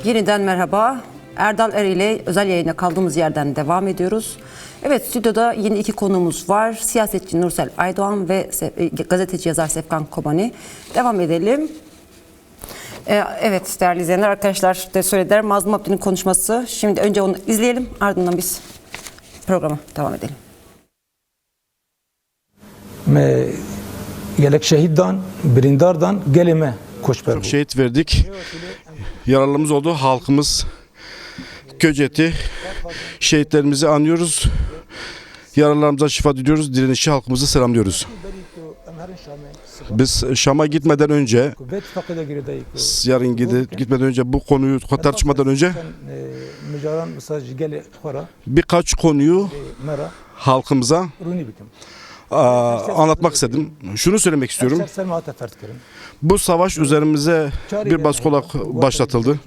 Yeniden merhaba. Erdal Er ile özel yayına kaldığımız yerden devam ediyoruz. Evet, stüdyoda yeni iki konuğumuz var. Siyasetçi Nursel Aydoğan ve gazeteci yazar Sefkan Kobani. Devam edelim. Evet değerli izleyenler, arkadaşlar da söylediler. Mazlum Abdi'nin konuşması. Şimdi önce onu izleyelim, ardından biz programa devam edelim. Gelek şehitdan, birindardan gelime koşber. Çok şehit verdik. Yaralarımız oldu. Halkımız Göcet'i, şehitlerimizi anıyoruz. Yaralarımıza şifa diliyoruz. Direnişçi halkımızı selamlıyoruz. Biz Şam'a gitmeden önce, yarın gitmeden önce bu konuyu tartışmadan önce birkaç konuyu halkımıza anlatmak istedim. Şunu söylemek istiyorum. Bu savaş üzerimize bir baskı olarak başlatıldı.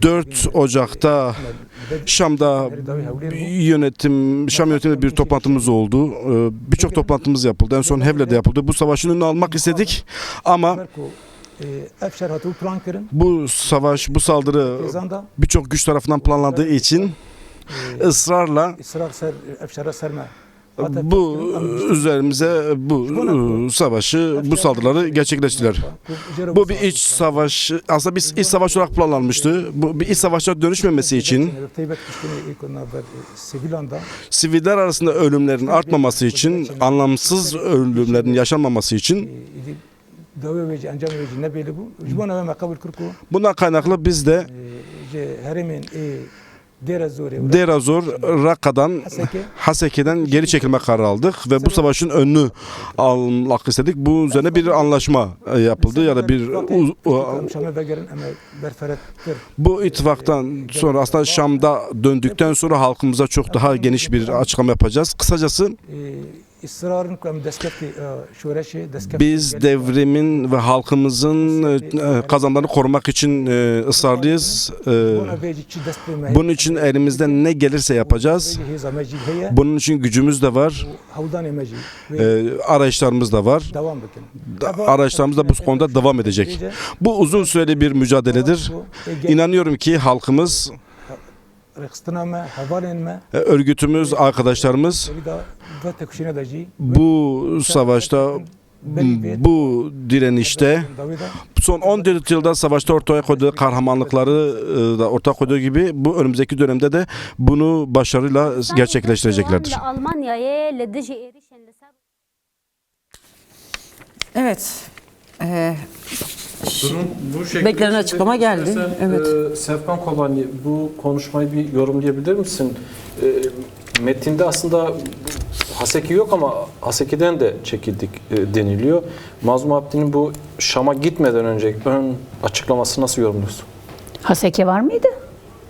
4 Ocak'ta Şam'da Şam yönetiminde bir toplantımız oldu. Birçok toplantımız yapıldı. En son Hevler'de yapıldı. Bu savaşın önünü almak istedik ama bu savaş, bu saldırı birçok güç tarafından planlandığı için ısrarla bu üzerimize bu savaşı, bu saldırıları gerçekleştirdiler. Bu bir iç savaş, aslında bir iç savaş olarak planlanmıştı. Bu bir iç savaşa dönüşmemesi için, siviller arasında ölümlerin artmaması için, anlamsız ölümlerin yaşanmaması için, bundan kaynaklı biz de Deir ez-Zor, Rakka'dan, Haseke'den geri çekilme kararı aldık ve bu savaşın önünü almak istedik. Bu üzerine bir anlaşma yapıldı ya da bu ittifaktan sonra aslında Şam'da döndükten sonra halkımıza çok daha geniş bir açıklama yapacağız. Kısacası biz devrimin ve halkımızın kazanımlarını korumak için ısrarlıyız. Bunun için elimizden ne gelirse yapacağız. Bunun için gücümüz de var. Arayışlarımız da var. Arayışlarımız da bu konuda devam edecek. Bu uzun süreli bir mücadeledir. İnanıyorum ki halkımız, örgütümüz, arkadaşlarımız bu savaşta, bu direnişte son 14 yılda savaşta ortaya koyduğu kahramanlıkları da ortaya koyduğu gibi bu önümüzdeki dönemde de bunu başarıyla gerçekleştireceklerdir. Evet. Bu beklenen açıklama geldi. Evet. Sefkan Kobani, bu konuşmayı bir yorumlayabilir misin? Metinde aslında Haseki yok ama Haseki'den de çekildik deniliyor. Mazlum Abdi'nin bu Şam'a gitmeden önce ön açıklaması nasıl yorumluyorsun? Haseki var mıydı?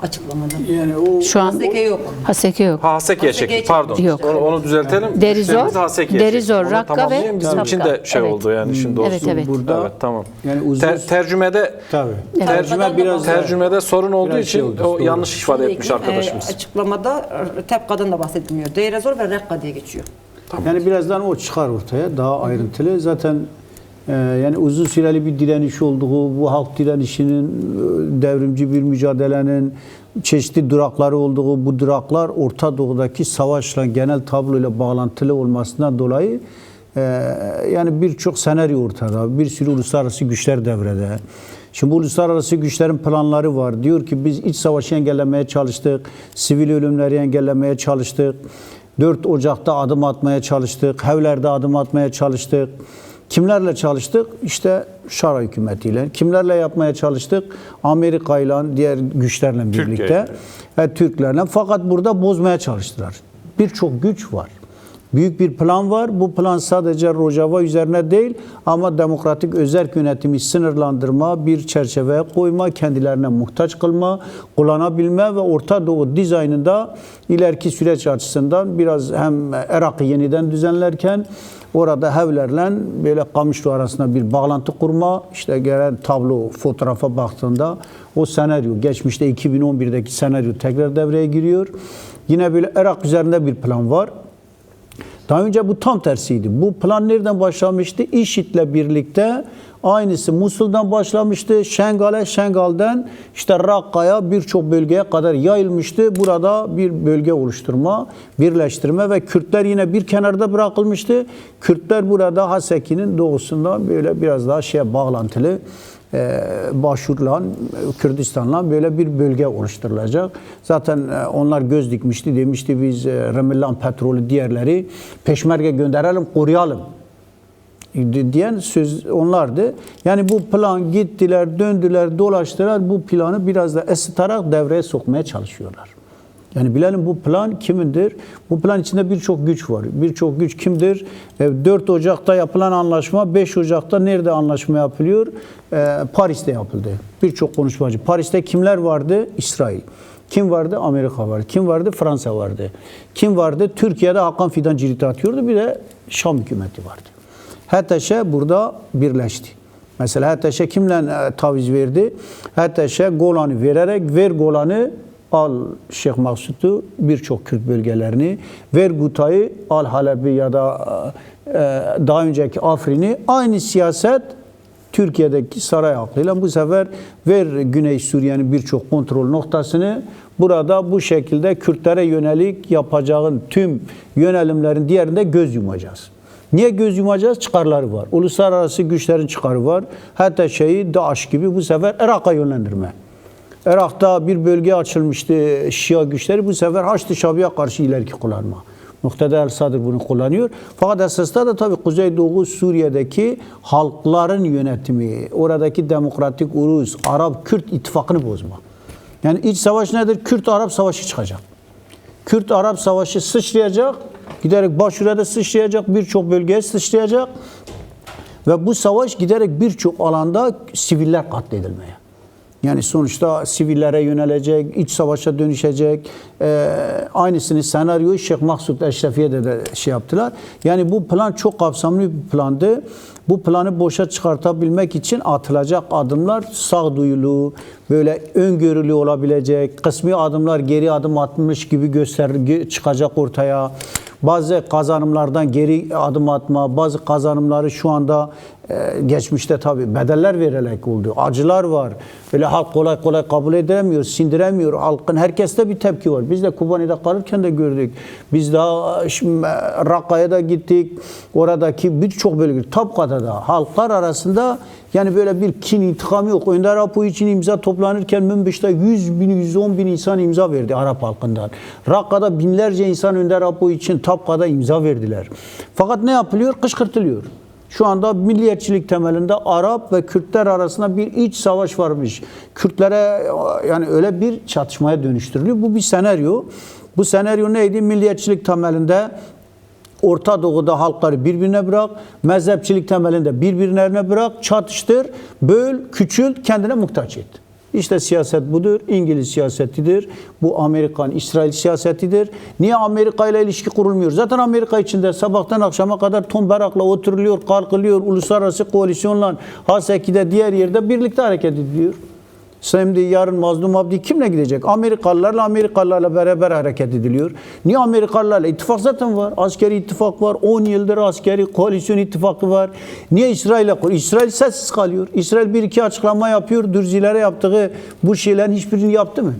Açıklamada. Yani o Şu an Haseki yok. Haseki yok. Haseki'ye çekildi. Pardon. Yok. Onu düzeltelim. Derizor, Rakka ve bizim için de şey evet. oldu yani şimdi olsun. Evet. burada Evet, tamam. yani uzun Tercümede tabii. Evet. Tercüme biraz tercümede sorun olduğu biraz için şey oldu, o doğru. yanlış ifade etmiş arkadaşımız. Açıklamada Tepka'dan da bahsedilmiyor. Deir ez-Zor ve Rakka diye geçiyor. yani birazdan o çıkar ortaya daha ayrıntılı. Zaten yani uzun süreli bir direniş olduğu, bu halk direnişinin devrimci bir mücadelenin çeşitli durakları olduğu, bu duraklar Orta Doğu'daki savaşla genel tabloyla bağlantılı olmasından dolayı yani birçok senaryo ortada, bir sürü uluslararası güçler devrede. Şimdi bu uluslararası güçlerin planları var. Diyor ki biz iç savaşı engellemeye çalıştık, sivil ölümleri engellemeye çalıştık, 4 Ocak'ta adım atmaya çalıştık, Hevler'de adım atmaya çalıştık. Kimlerle çalıştık? İşte Şara hükümetiyle. Kimlerle yapmaya çalıştık? Amerika ile diğer güçlerle birlikte. Türklerle. Fakat burada bozmaya çalıştılar. Birçok güç var. Büyük bir plan var. Bu plan sadece Rojava üzerine değil ama demokratik özerk yönetimi sınırlandırma, bir çerçeveye koyma, kendilerine muhtaç kılma, kullanabilme ve Orta Doğu dizaynında ileriki süreç açısından biraz hem Irak'ı yeniden düzenlerken orada Hevlerle böyle Kamışlı arasında bir bağlantı kurma, işte gelen tablo, fotoğrafa baktığında o senaryo, geçmişte 2011'deki senaryo tekrar devreye giriyor. Yine böyle Irak üzerinde bir plan var. Daha önce bu tam tersiydi. Bu plan nereden başlamıştı? IŞİD'le birlikte aynısı Musul'dan başlamıştı. Şengal'den işte Rakka'ya birçok bölgeye kadar yayılmıştı. Burada bir bölge oluşturma, birleştirme ve Kürtler yine bir kenarda bırakılmıştı. Kürtler burada Haseki'nin doğusundan böyle biraz daha bağlantılı Başur'la, Kürdistan'la böyle bir bölge oluşturulacak. Zaten onlar göz dikmişti. Demişti biz Remillan petrolü diğerleri peşmerge gönderelim, koruyalım diyen söz onlardı. Yani bu plan gittiler, döndüler, dolaştılar. Bu planı biraz da ısıtarak devreye sokmaya çalışıyorlar. Yani bilelim bu plan kimindir? Bu plan içinde birçok güç var. Birçok güç kimdir? 4 Ocak'ta yapılan anlaşma, 5 Ocak'ta nerede anlaşma yapılıyor? Paris'te yapıldı. Birçok konuşmacı. Paris'te kimler vardı? İsrail. Kim vardı? Amerika vardı. Kim vardı? Fransa vardı. Kim vardı? Türkiye'de Hakan Fidan cirit atıyordu. Bir de Şam hükümeti vardı. HTŞ burada birleşti. Mesela HTŞ kimle taviz verdi? HTŞ Golan'ı vererek ver Golan'ı, al Şeyh Maksut'u, birçok Kürt bölgelerini, ver Guta'yı, al Halep'i ya da daha önceki Afrin'i. Aynı siyaset Türkiye'deki saray aklıyla bu sefer ver Güney Suriye'nin birçok kontrol noktasını, burada bu şekilde Kürtlere yönelik yapacağın tüm yönelimlerin diğerinde göz yumacağız. Niye göz yumacağız? Çıkarları var. Uluslararası güçlerin çıkarı var. Hatta DAEŞ gibi bu sefer Irak'a yönlendirme. Irak'ta bir bölge açılmıştı Şia güçleri. Bu sefer Haçlı Şabi'ye karşı ileriki kullanma. Muqtada el-Sadr bunu kullanıyor. Fakat esasında da tabii Kuzeydoğu Suriye'deki halkların yönetimi, oradaki demokratik Urus, Arap-Kürt ittifakını bozma. Yani iç savaş nedir? Kürt-Arap savaşı çıkacak. Kürt-Arap savaşı sıçrayacak. Giderek Başur'a sıçrayacak, birçok bölgeye sıçrayacak. Ve bu savaş giderek birçok alanda siviller katledilmeye. Yani sonuçta sivillere yönelecek, iç savaşa dönüşecek. Aynısını senaryoyu Şeyh Maksut Eşrefiye'de de yaptılar. Yani bu plan çok kapsamlı bir plandı. Bu planı boşa çıkartabilmek için atılacak adımlar sağduyulu, böyle öngörülü olabilecek, kısmi adımlar geri adım atmış gibi çıkacak ortaya. Bazı kazanımlardan geri adım atma, bazı kazanımları şu anda geçmişte tabii bedeller vererek oldu. Acılar var. Böyle halk kolay kolay kabul edemiyor, sindiremiyor. Halkın herkeste bir tepki var. Biz de Kobani'de kalırken de gördük. Biz daha Rakka'ya da gittik. Oradaki birçok bölge, Tapka'da da halklar arasında yani böyle bir kin, intikam yok. Önder Apo için imza toplanırken Münbiş'te 100 bin, 110 bin insan imza verdi Arap halkından. Rakka'da binlerce insan Önder Apo için Tapka'da imza verdiler. Fakat ne yapılıyor? Kışkırtılıyor. Şu anda milliyetçilik temelinde Arap ve Kürtler arasında bir iç savaş varmış. Kürtlere yani öyle bir çatışmaya dönüştürülüyor. Bu bir senaryo. Bu senaryo neydi? Milliyetçilik temelinde Orta Doğu'da halkları birbirine bırak, mezhepçilik temelinde birbirlerine bırak, çatıştır, böl, küçült, kendine muhtaç et. İşte siyaset budur. İngiliz siyasetidir. Bu Amerikan, İsrail siyasetidir. Niye Amerika ile ilişki kurulmuyor? Zaten Amerika içinde sabahtan akşama kadar Tom Barak'la oturuluyor, kalkılıyor. Uluslararası koalisyonla Haseki'de diğer yerde birlikte hareket ediliyor. Şimdi yarın Mazlum Abdi kimle gidecek? Amerikalılarla beraber hareket ediliyor. Niye Amerikalılarla? İttifak zaten var. Askeri ittifak var. 10 yıldır askeri koalisyon ittifakı var. Niye İsrail'e? İsrail sessiz kalıyor. İsrail bir iki açıklama yapıyor. Dürzilere yaptığı bu şeylerin hiçbirini yaptı mı?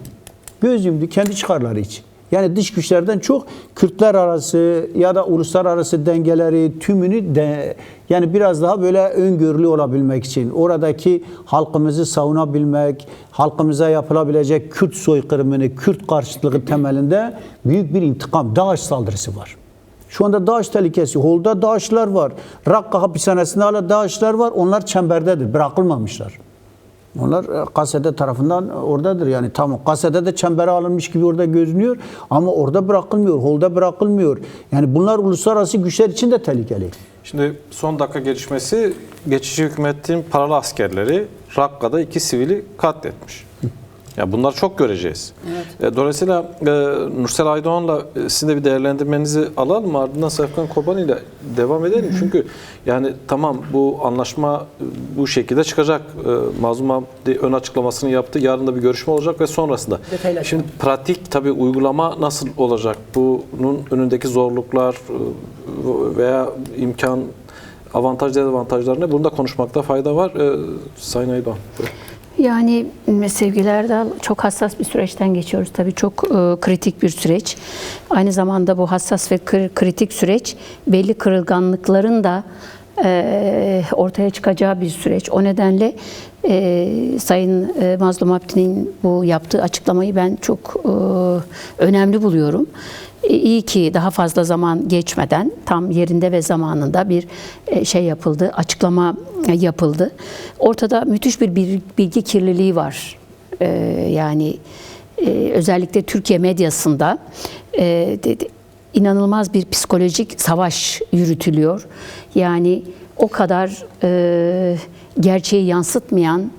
Göz yumdu kendi çıkarları için. Yani dış güçlerden çok Kürtler arası ya da uluslararası dengeleri tümünü de yani biraz daha böyle öngörülü olabilmek için oradaki halkımızı savunabilmek, halkımıza yapılabilecek Kürt soykırımını, Kürt karşıtlığı temelinde büyük bir intikam, DAEŞ saldırısı var. Şu anda DAEŞ tehlikesi. Hol'da DAEŞ'ler var. Rakka hapishanesinde hala DAEŞ'ler var. Onlar çemberdedir. Bırakılmamışlar. Onlar Kasede tarafından oradadır. Yani tamam Kasede de çembere alınmış gibi orada görünüyor ama orada bırakılmıyor, Hol'da bırakılmıyor. Yani bunlar uluslararası güçler için de tehlikeli. Şimdi son dakika gelişmesi geçici hükümetin paralı askerleri Rakka'da 2 sivili katletmiş. Ya bunlar çok göreceğiz. Evet. Dolayısıyla Nursel Aydoğan'la sizin de bir değerlendirmenizi alalım. Ardından Sefkan Kobani ile devam edelim. Çünkü yani tamam bu anlaşma bu şekilde çıkacak. Mazlum Abdi ön açıklamasını yaptı. Yarın da bir görüşme olacak ve sonrasında. Detaylar. Şimdi pratik tabii uygulama nasıl olacak? Bunun önündeki zorluklar, veya imkan, avantaj, dezavantajlar ne? Bunu da konuşmakta fayda var. Sayın Aydoğan. Yani sevgili Erdal, çok hassas bir süreçten geçiyoruz. Tabii çok kritik bir süreç. Aynı zamanda bu hassas ve kritik süreç belli kırılganlıkların da ortaya çıkacağı bir süreç. O nedenle Sayın Mazlum Abdi'nin bu yaptığı açıklamayı ben çok önemli buluyorum. İyi ki daha fazla zaman geçmeden tam yerinde ve zamanında bir şey yapıldı, açıklama yapıldı. Ortada müthiş bir bilgi kirliliği var. Yani özellikle Türkiye medyasında inanılmaz bir psikolojik savaş yürütülüyor. Yani o kadar gerçeği yansıtmayan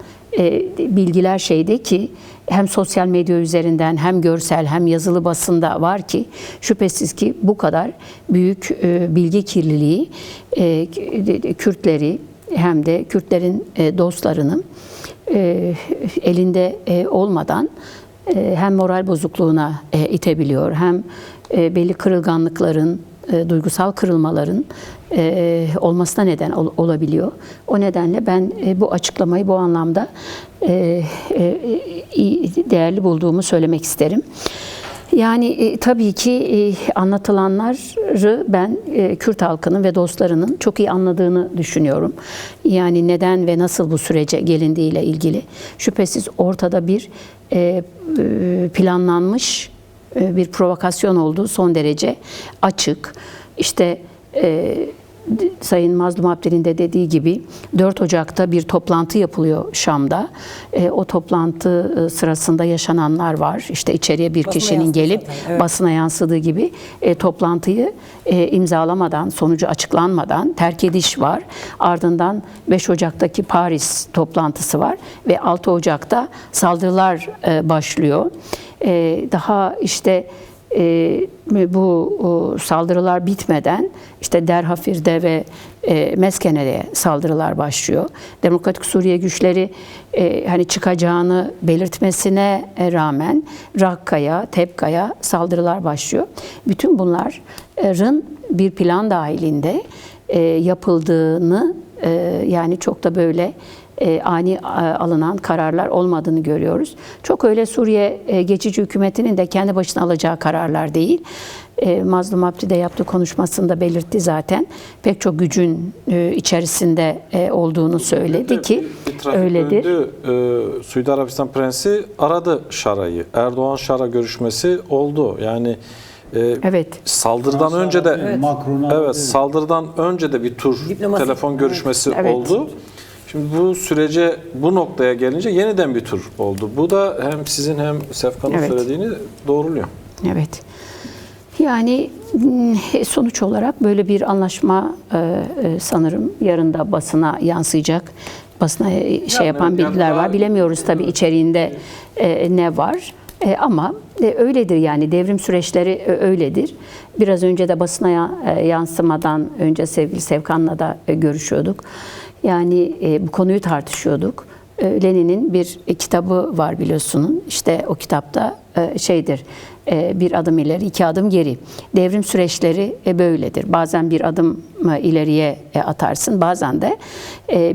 bilgiler şeyde ki hem sosyal medya üzerinden hem görsel hem yazılı basında var ki şüphesiz ki bu kadar büyük bilgi kirliliği Kürtleri hem de Kürtlerin dostlarının elinde olmadan hem moral bozukluğuna itebiliyor hem belli kırılganlıkların, duygusal kırılmaların olmasına neden olabiliyor. O nedenle ben bu açıklamayı bu anlamda değerli bulduğumu söylemek isterim. Yani tabii ki anlatılanları ben Kürt halkının ve dostlarının çok iyi anladığını düşünüyorum. Yani neden ve nasıl bu sürece gelindiğiyle ilgili. Şüphesiz ortada bir planlanmış bir provokasyon olduğu son derece açık. İşte Sayın Mazlum Abdi'nin de dediği gibi 4 Ocak'ta bir toplantı yapılıyor Şam'da. O toplantı sırasında yaşananlar var. İşte içeriye bir kişinin gelip zaten, evet, basına yansıdığı gibi toplantıyı imzalamadan, sonucu açıklanmadan terk ediş var. Ardından 5 Ocak'taki Paris toplantısı var ve 6 Ocak'ta saldırılar başlıyor. Daha işte bu saldırılar bitmeden işte Derhafir'de ve Meskene'de saldırılar başlıyor. Demokratik Suriye güçleri hani çıkacağını belirtmesine rağmen Rakka'ya, Tebka'ya saldırılar başlıyor. Bütün bunların bir plan dahilinde yapıldığını yani çok da böyle ani alınan kararlar olmadığını görüyoruz. Çok öyle Suriye geçici hükümetinin de kendi başına alacağı kararlar değil. Mazlum Abdi de yaptığı konuşmasında belirtti zaten. Pek çok gücün içerisinde olduğunu söyledi ki öyledir. Suudi Arabistan Prensi aradı Şara'yı. Erdoğan-Şara görüşmesi oldu. Yani evet. Saldırıdan önce de evet, saldırıdan önce de bir tur telefon görüşmesi evet, oldu. Şimdi bu sürece, bu noktaya gelince yeniden bir tur oldu. Bu da hem sizin hem Sefkan'ın evet, söylediğini doğruluyor. Evet. Yani sonuç olarak böyle bir anlaşma sanırım yarın da basına yansıyacak. Basına şey yapan bilgiler var. Bilemiyoruz tabii içeriğinde ne var. Ama öyledir yani devrim süreçleri öyledir. Biraz önce de basına yansımadan önce sevgili Sevkan'la da görüşüyorduk. Yani bu konuyu tartışıyorduk. Lenin'in bir kitabı var biliyorsunuz. İşte o kitapta şeydir, bir adım ileri, 2 adım geri. Devrim süreçleri böyledir. Bazen bir adım ileriye atarsın, bazen de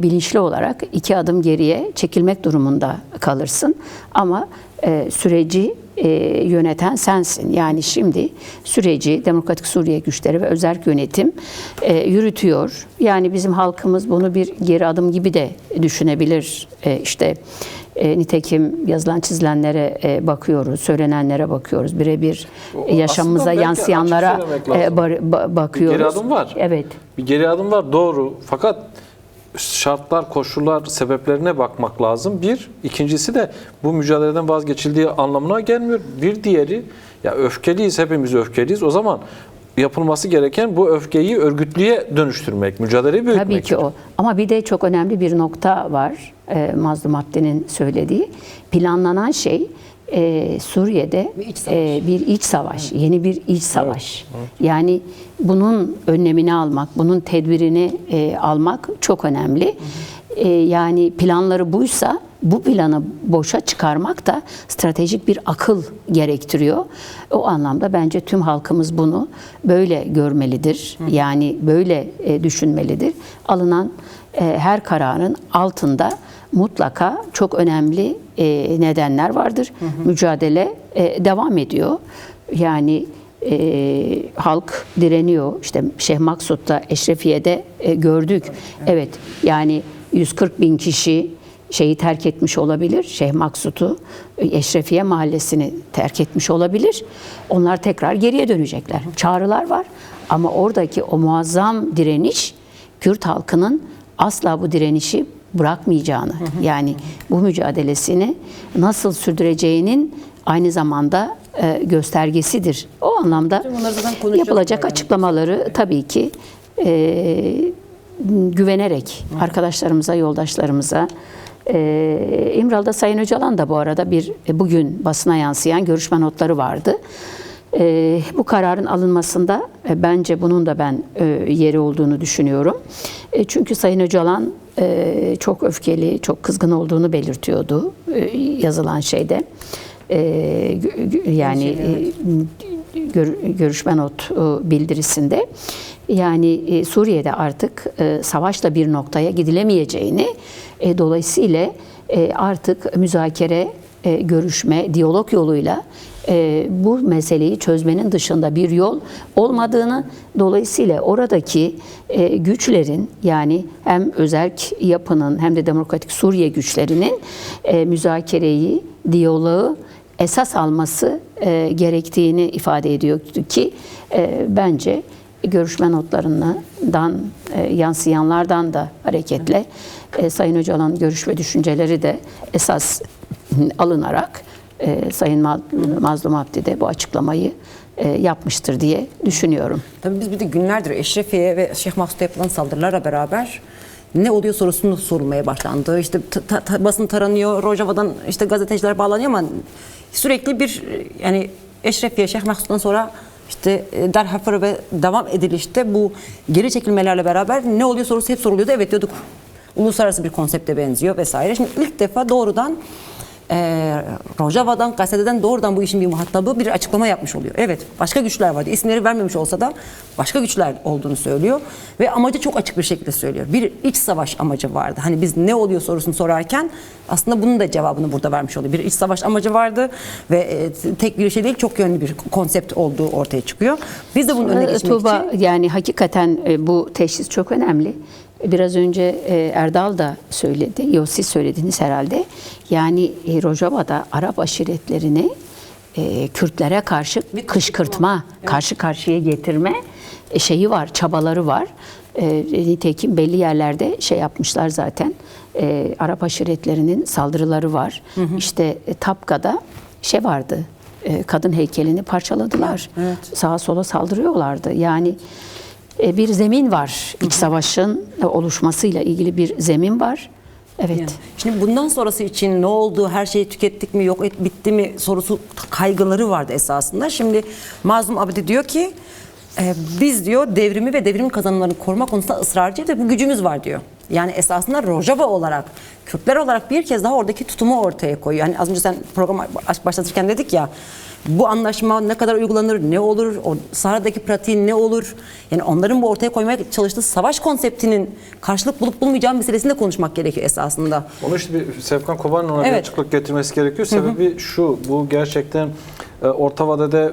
bilinçli olarak 2 adım geriye çekilmek durumunda kalırsın. Ama süreci yöneten sensin. Yani şimdi süreci Demokratik Suriye güçleri ve özerk yönetim yürütüyor. Yani bizim halkımız bunu bir geri adım gibi de düşünebilir. İşte nitekim yazılan çizilenlere bakıyoruz, söylenenlere bakıyoruz. Birebir yaşamımıza yansıyanlara bakıyoruz. Bir geri adım var. Evet. Bir geri adım var doğru. Fakat şartlar, koşullar, sebeplerine bakmak lazım. Bir, ikincisi de bu mücadeleden vazgeçildiği anlamına gelmiyor. Bir diğeri, ya öfkeliyiz, hepimiz öfkeliyiz. O zaman yapılması gereken bu öfkeyi örgütlüğe dönüştürmek, mücadeleyi büyütmek. Tabii ki o. Ama bir de çok önemli bir nokta var. Mazlum Abdi'nin söylediği. Planlanan şey Suriye'de bir iç savaş, yeni bir iç savaş. Evet. Yani bunun önlemini almak, bunun tedbirini almak çok önemli. Yani planları buysa bu planı boşa çıkarmak da stratejik bir akıl gerektiriyor. O anlamda bence tüm halkımız bunu böyle görmelidir. Yani böyle düşünmelidir. Alınan her kararın altında mutlaka çok önemli nedenler vardır. Mücadele devam ediyor. Yani halk direniyor. İşte Şeyh Maksut'ta, Eşrefiye'de gördük. Evet, yani 140 bin kişi şeyi terk etmiş olabilir. Şeyh Maksut'u, Eşrefiye mahallesini terk etmiş olabilir. Onlar tekrar geriye dönecekler. Çağrılar var. Ama oradaki o muazzam direniş, Kürt halkının asla bu direnişi bırakmayacağını, yani bu mücadelesini nasıl sürdüreceğinin aynı zamanda göstergesidir. O anlamda Bunları zaten konuşacağız yapılacak yani. açıklamaları tabii ki güvenerek arkadaşlarımıza, yoldaşlarımıza, İmralı'da Sayın Öcalan da bu arada bugün basına yansıyan görüşme notları vardı. Bu kararın alınmasında bence bunun da ben yeri olduğunu düşünüyorum. Çünkü Sayın Öcalan çok öfkeli, çok kızgın olduğunu belirtiyordu yazılan şeyde. Yani görüşme not bildirisinde. Yani Suriye'de artık savaşla bir noktaya gidilemeyeceğini, dolayısıyla artık müzakere, görüşme, diyalog yoluyla bu meseleyi çözmenin dışında bir yol olmadığını, dolayısıyla oradaki güçlerin, yani hem özerk yapının hem de Demokratik Suriye güçlerinin müzakereyi, diyaloğu esas alması gerektiğini ifade ediyor ki bence görüşme notlarından yansıyanlardan da hareketle Sayın Öcalan'ın görüş ve düşünceleri de esas alınarak Sayın Mazlum Abdi de bu açıklamayı yapmıştır diye düşünüyorum. Tabii biz bir de günlerdir Eşrefiye ve Şeyh Maksut'a yapılan saldırılarla beraber ne oluyor sorusunu sorulmaya başlandı. İşte basın taranıyor, Rojava'dan işte gazeteciler bağlanıyor ama sürekli bir yani Eşrefiye, Şeyh Maksut'tan sonra işte Darfur ve devam edilişte bu geri çekilmelerle beraber ne oluyor sorusu hep soruluyordu. Evet diyorduk, uluslararası bir konsepte benziyor vesaire. Şimdi ilk defa doğrudan Rojava'dan, gazeteden doğrudan bu işin bir muhatabı bir açıklama yapmış oluyor. Evet, başka güçler vardı. İsimleri vermemiş olsa da başka güçler olduğunu söylüyor ve amacı çok açık bir şekilde söylüyor. Bir iç savaş amacı vardı. Hani biz ne oluyor sorusunu sorarken aslında bunun da cevabını burada vermiş oluyor. Bir iç savaş amacı vardı ve tek bir şey değil, çok yönlü bir konsept olduğu ortaya çıkıyor. Biz de bunun önüne geçmek Tuğba, için... yani hakikaten bu teşhis çok önemli. Biraz önce Erdal da söyledi, yok siz söylediniz herhalde. Yani Rojava'da Arap aşiretlerini Kürtlere karşı kışkırtma, karşı karşıya getirme şeyi var, çabaları var. Nitekim belli yerlerde şey yapmışlar zaten. Arap aşiretlerinin saldırıları var. İşte Tapka'da şey vardı, kadın heykelini parçaladılar. Evet. Sağa sola saldırıyorlardı. Yani bir zemin var. İç savaşın oluşmasıyla ilgili bir zemin var. Evet. Yani, şimdi bundan sonrası için ne oldu, her şeyi tükettik mi, yok bitti mi sorusu, kaygıları vardı esasında. Şimdi Mazlum Abdi diyor ki biz diyor devrimi ve devrim kazanımlarını koruma konusunda ısrarcıyız ve bu gücümüz var diyor. Yani esasında Rojava olarak, Kürtler olarak bir kez daha oradaki tutumu ortaya koyuyor. Yani az önce sen programı başlatırken dedik ya, bu anlaşma ne kadar uygulanır, ne olur, o sahadaki pratiği ne olur? Yani onların bu ortaya koymaya çalıştığı savaş konseptinin karşılık bulup bulmayacağı meselesini de konuşmak gerekiyor esasında. Onu işte bir Sevkan Kobani'nin ona bir Evet. açıklık getirmesi gerekiyor. Sebebi şu, bu gerçekten orta vadede,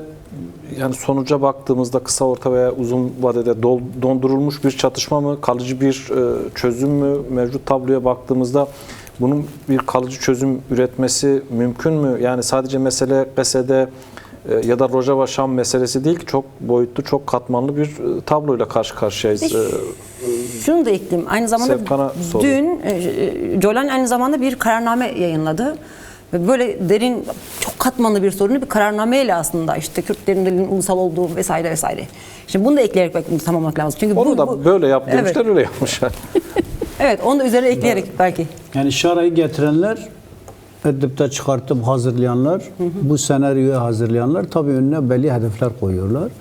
yani sonuca baktığımızda kısa, orta veya uzun vadede dondurulmuş bir çatışma mı, kalıcı bir çözüm mü, mevcut tabloya baktığımızda bunun bir kalıcı çözüm üretmesi mümkün mü? Yani sadece mesele Gazze'de ya da Rojava Şam meselesi değil ki, çok boyutlu, çok katmanlı bir tabloyla karşı karşıyayız. Şunu da ekleyeyim. Aynı zamanda dün Jolan aynı zamanda bir kararname yayınladı. Ve böyle derin, çok katmanlı bir sorunu bir kararnameyle aslında işte Kürtlerin dilinin ulusal olduğu vesaire vesaire. Şimdi bunu da ekleyerek belki tamamlamak lazım. Çünkü onu da böyle yap demişler, evet. Öyle yapmışlar. Evet, onu da üzerine ekleyerek belki. Yani şarayı getirenler, Edip'te çıkartıp hazırlayanlar, bu senaryoyu hazırlayanlar tabii önüne belli hedefler koyuyorlar.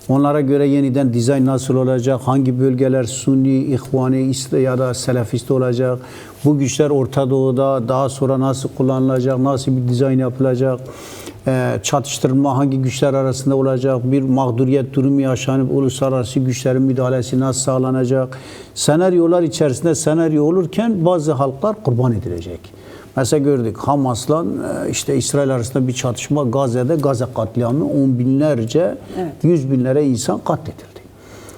Onlara göre yeniden dizayn nasıl olacak? Hangi bölgeler Sunni, İhvani ya da Selefist olacak? Bu güçler Orta Doğu'da daha sonra nasıl kullanılacak? Nasıl bir dizayn yapılacak? Çatıştırma hangi güçler arasında olacak? Bir mağduriyet durumu yaşanıp uluslararası güçlerin müdahalesi nasıl sağlanacak? Senaryolar içerisinde senaryo olurken bazı halklar kurban edilecek. Mesela gördük Hamas'la işte İsrail arasında bir çatışma, Gazze'de Gazze katliamı, on binlerce, yüz binlere insan katledildi.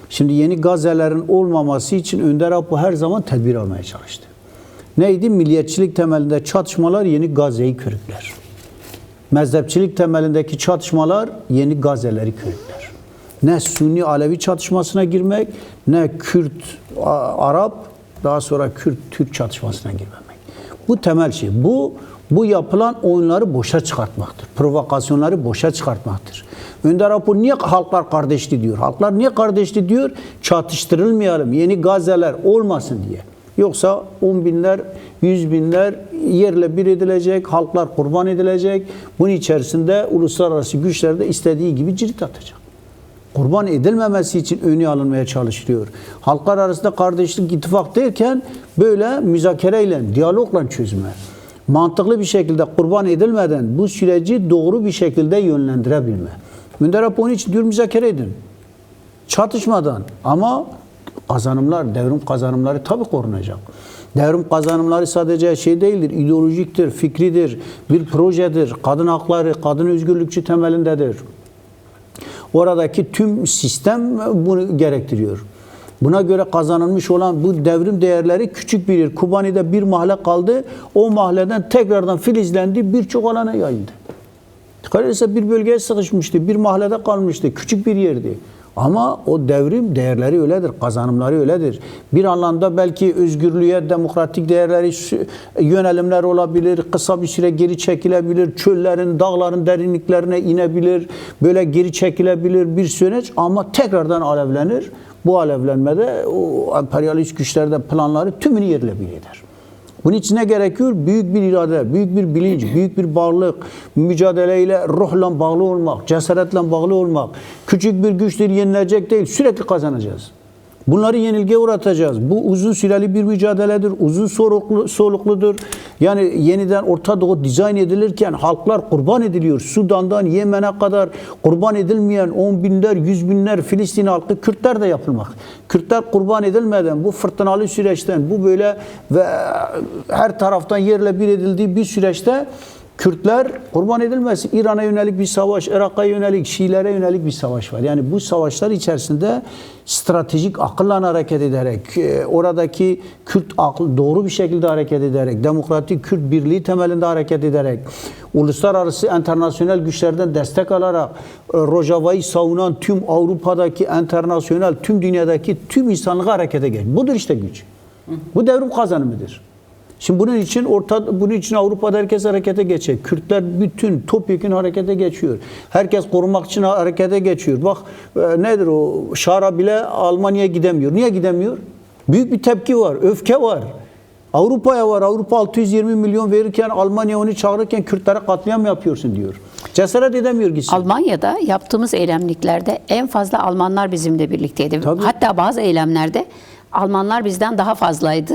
Şimdi yeni Gazze'lerin olmaması için Önder Apo her zaman tedbir almaya çalıştı. Neydi? Milliyetçilik temelinde çatışmalar yeni Gazze'yi körükler. Mezhepçilik temelindeki çatışmalar yeni Gazze'leri körükler. Ne Sunni Alevi çatışmasına girmek, ne Kürt Arap, daha sonra Kürt Türk çatışmasına girmemek. Bu temel şey. Bu yapılan oyunları boşa çıkartmaktır. Provokasyonları boşa çıkartmaktır. Önder Apo niye halklar kardeşli diyor? Halklar niye kardeşli diyor? Çatıştırılmayalım, yeni Gazze'ler olmasın diye. Yoksa 10 binler, 100 binler yerle bir edilecek, halklar kurban edilecek. Bunun içerisinde uluslararası güçler de istediği gibi cirit atacak. Kurban edilmemesi için önü alınmaya çalışılıyor. Halklar arasında kardeşlik, ittifak derken böyle müzakereyle, diyalogla çözme. Mantıklı bir şekilde kurban edilmeden bu süreci doğru bir şekilde yönlendirebilme. Önder Apo onun için diyor müzakere edin. Çatışmadan ama kazanımlar, devrim kazanımları tabii korunacak. Devrim kazanımları sadece şey değildir, ideolojiktir, fikridir, bir projedir, kadın hakları, kadın özgürlükçü temelindedir. Oradaki tüm sistem bunu gerektiriyor. Buna göre kazanılmış olan bu devrim değerleri küçük bir yer. Kubani'de bir mahalle kaldı. O mahalleden tekrardan filizlendi, birçok alana yayıldı. Kale bir bölgeye sıkışmıştı, bir mahallede kalmıştı, küçük bir yerdi. Ama o devrim değerleri öyledir, kazanımları öyledir. Bir anlamda belki özgürlüğe, demokratik değerleri yönelimler olabilir, kısa bir süre geri çekilebilir, çöllerin, dağların derinliklerine inebilir, böyle geri çekilebilir bir süreç ama tekrardan alevlenir. Bu alevlenmede o emperyalist güçlerde planları tümünü yerle bir eder. Bunun için ne gerekiyor? Büyük bir irade, büyük bir bilinç, büyük bir bağlılık, mücadeleyle, ruhla bağlı olmak, cesaretle bağlı olmak. Küçük bir güçleri yenilecek değil, sürekli kazanacağız. Bunları yenilgiye uğratacağız. Bu uzun süreli bir mücadeledir, uzun solukludur. Yani yeniden Orta Doğu dizayn edilirken halklar kurban ediliyor. Sudan'dan Yemen'e kadar kurban edilmeyen 10 binler, 100 binler Filistin halkı, Kürtler de yapılmak. Kürtler kurban edilmeden bu fırtınalı süreçten, bu böyle ve her taraftan yerle bir edildiği bir süreçte Kürtler kurban edilmez. İran'a yönelik bir savaş, Irak'a yönelik, Şiilere yönelik bir savaş var. Yani bu savaşlar içerisinde stratejik akılla hareket ederek, oradaki Kürt akıl doğru bir şekilde hareket ederek, demokratik Kürt birliği temelinde hareket ederek, uluslararası internasyonel güçlerden destek alarak, Rojava'yı savunan tüm Avrupa'daki internasyonel, tüm dünyadaki tüm insanlığı harekete geç. Budur işte güç. Bu devrim kazanımıdır. Şimdi bunun için Avrupa'da herkes harekete geçecek. Kürtler bütün topyekun harekete geçiyor. Herkes korumak için harekete geçiyor. Bak nedir o? Şara bile Almanya'ya gidemiyor. Niye gidemiyor? Büyük bir tepki var, öfke var. Avrupa'ya var. Avrupa 620 milyon verirken Almanya onu çağırırken Kürtlere katliam yapıyorsun diyor. Cesaret edemiyor gitsin. Almanya'da yaptığımız eylemliklerde en fazla Almanlar bizimle birlikteydi. Tabii. Hatta bazı eylemlerde Almanlar bizden daha fazlaydı.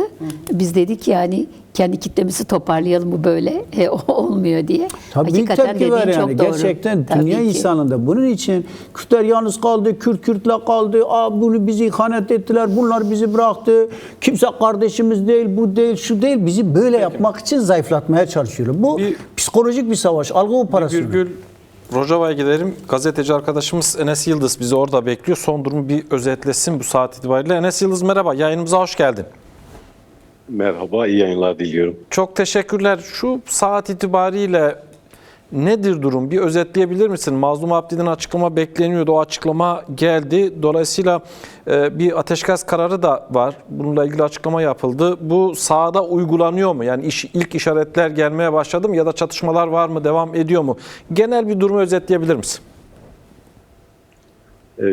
Biz dedik yani kendi kitlemizi toparlayalım bu böyle olmuyor diye. Tabii büyük tepki var yani. Gerçekten Tabii dünya ki. insanında. Bunun için Kürtler yalnız kaldı, Kürt'le kaldı. Bunu bizi ihanet ettiler, bunlar bizi bıraktı. Kimse kardeşimiz değil, bu değil, şu değil. Bizi böyle yapmak için zayıflatmaya çalışıyorlar. Bu psikolojik bir savaş, algı operasyonu. Virgül Rojava'ya gidelim. Gazeteci arkadaşımız Enes Yıldız bizi orada bekliyor. Son durumu bir özetlesin bu saat itibariyle. Enes Yıldız merhaba, yayınımıza hoş geldin. Merhaba, iyi yayınlar diliyorum. Çok teşekkürler. Şu saat itibariyle nedir durum? Bir özetleyebilir misin? Mazlum Abdi'den açıklama bekleniyordu. O açıklama geldi. Dolayısıyla bir ateşkes kararı da var. Bununla ilgili açıklama yapıldı. Bu sahada uygulanıyor mu? Yani ilk işaretler gelmeye başladı mı? Ya da çatışmalar var mı? Devam ediyor mu? Genel bir durumu özetleyebilir misin?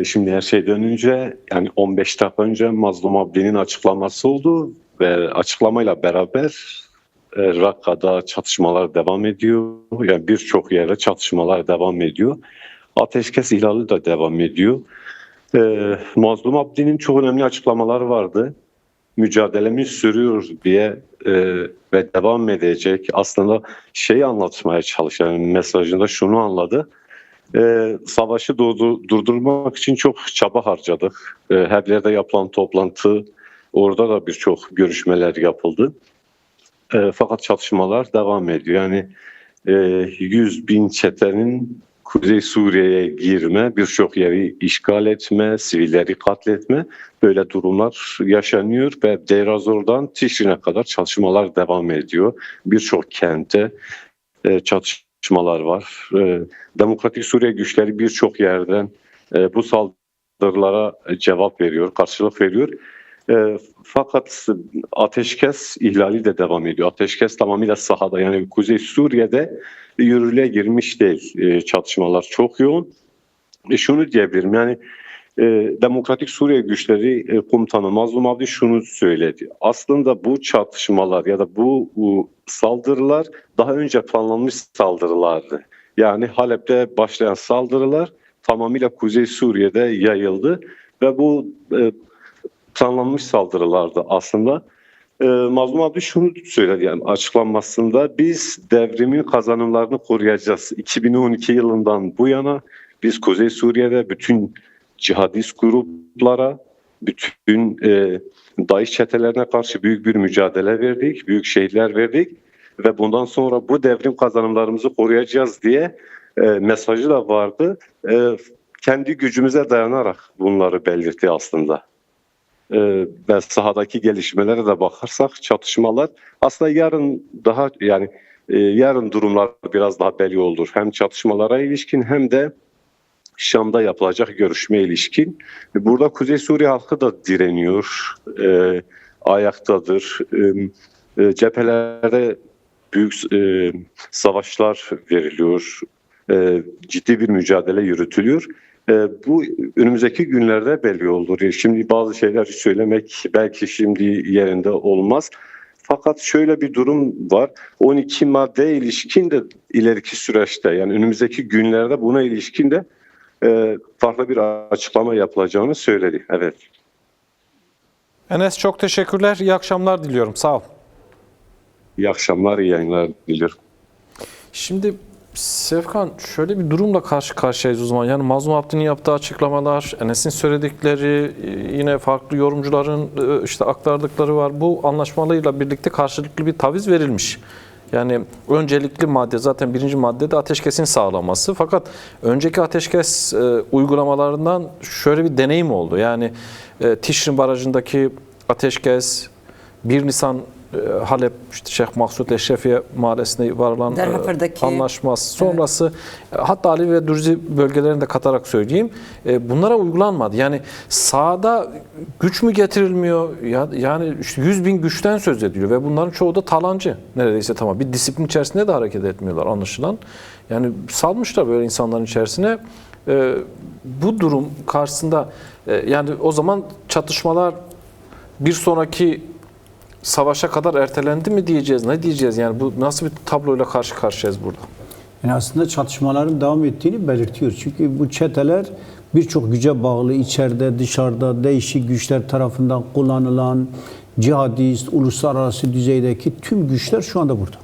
Şimdi her şeyden önce yani 15 dakika önce Mazlum Abdi'nin açıklaması oldu ve açıklamayla beraber Rakka'da çatışmalar devam ediyor. Yani birçok yere çatışmalar devam ediyor. Ateşkes ihlali de devam ediyor. Mazlum Abdi'nin çok önemli açıklamaları vardı. Mücadelemiz sürüyor diye ve devam edecek. Aslında şeyi anlatmaya çalışan mesajında şunu anladı. Savaşı durdurmak için çok çaba harcadık. Her yerde yapılan toplantı, orada da birçok görüşmeler yapıldı. Fakat çatışmalar devam ediyor. Yani 100.000 çetenin Kuzey Suriye'ye girme, birçok yeri işgal etme, sivilleri katletme, böyle durumlar yaşanıyor ve Deir ez-Zor'dan Tişrin'e kadar çalışmalar devam ediyor. Birçok kente çatışmalar var. Demokratik Suriye güçleri birçok yerden bu saldırılara cevap veriyor, karşılık veriyor. Fakat ateşkes ihlali de devam ediyor. Ateşkes tamamıyla sahada, yani Kuzey Suriye'de yürürlüğe girmiş değil. Çatışmalar çok yoğun. Şunu diyebilirim, yani Demokratik Suriye güçleri komutanı Mazlum Abdi şunu söyledi. Aslında bu çatışmalar ya da bu saldırılar daha önce planlanmış saldırılardı. Yani Halep'te başlayan saldırılar tamamıyla Kuzey Suriye'de yayıldı ve bu planlanmış saldırılardı aslında. Mazlum Abdi şunu söyledi, yani açıklanmasında biz devrimin kazanımlarını koruyacağız. 2012 yılından bu yana biz Kuzey Suriye'de bütün cihadist gruplara, bütün DAEŞ çetelerine karşı büyük bir mücadele verdik, büyük şehitler verdik ve bundan sonra bu devrim kazanımlarımızı koruyacağız diye mesajı da vardı. Kendi gücümüze dayanarak bunları belirtti aslında. Ve sahadaki gelişmelere de bakarsak çatışmalar aslında yarın durumlar biraz daha belli olur. Hem çatışmalara ilişkin hem de Şam'da yapılacak görüşme ilişkin. Burada Kuzey Suriye halkı da direniyor, ayaktadır. Cephelerde büyük savaşlar veriliyor, ciddi bir mücadele yürütülüyor. Bu önümüzdeki günlerde belli olur. Şimdi bazı şeyler söylemek belki şimdi yerinde olmaz. Fakat şöyle bir durum var. 12 maddeye ilişkin de ileriki süreçte, yani önümüzdeki günlerde buna ilişkin de farklı bir açıklama yapılacağını söyledi. Evet. Enes, çok teşekkürler. İyi akşamlar diliyorum. Sağ ol. İyi akşamlar, iyi yayınlar diliyorum. Şimdi Sevkan, şöyle bir durumla karşı karşıyayız o zaman. Yani Mazlum Abdi'nin yaptığı açıklamalar, Enes'in söyledikleri, yine farklı yorumcuların işte aktardıkları var. Bu anlaşmalarıyla birlikte karşılıklı bir taviz verilmiş. Yani öncelikli madde zaten birinci maddede ateşkesin sağlanması. Fakat önceki ateşkes uygulamalarından şöyle bir deneyim oldu. Yani Tişrin Barajı'ndaki ateşkes, 1 Nisan Halep, işte Şeyh Maksud Eşrefiye mahallesinde varılan anlaşması sonrası, hatta Ali ve Dürzi bölgelerini de katarak söyleyeyim, bunlara uygulanmadı. Yani sahada güç mü getirilmiyor? Yani işte 100.000 güçten söz ediliyor ve bunların çoğu da talancı. Neredeyse tamam. Bir disiplin içerisinde de hareket etmiyorlar anlaşılan. Yani salmışlar böyle insanların içerisine. Bu durum karşısında yani o zaman çatışmalar bir sonraki savaşa kadar ertelendi mi diyeceğiz? Ne diyeceğiz? Yani bu nasıl bir tabloyla karşı karşıyayız burada? Yani aslında çatışmaların devam ettiğini belirtiyor. Çünkü bu çeteler birçok güce bağlı, içeride, dışarıda değişik güçler tarafından kullanılan cihadist, uluslararası düzeydeki tüm güçler şu anda burada.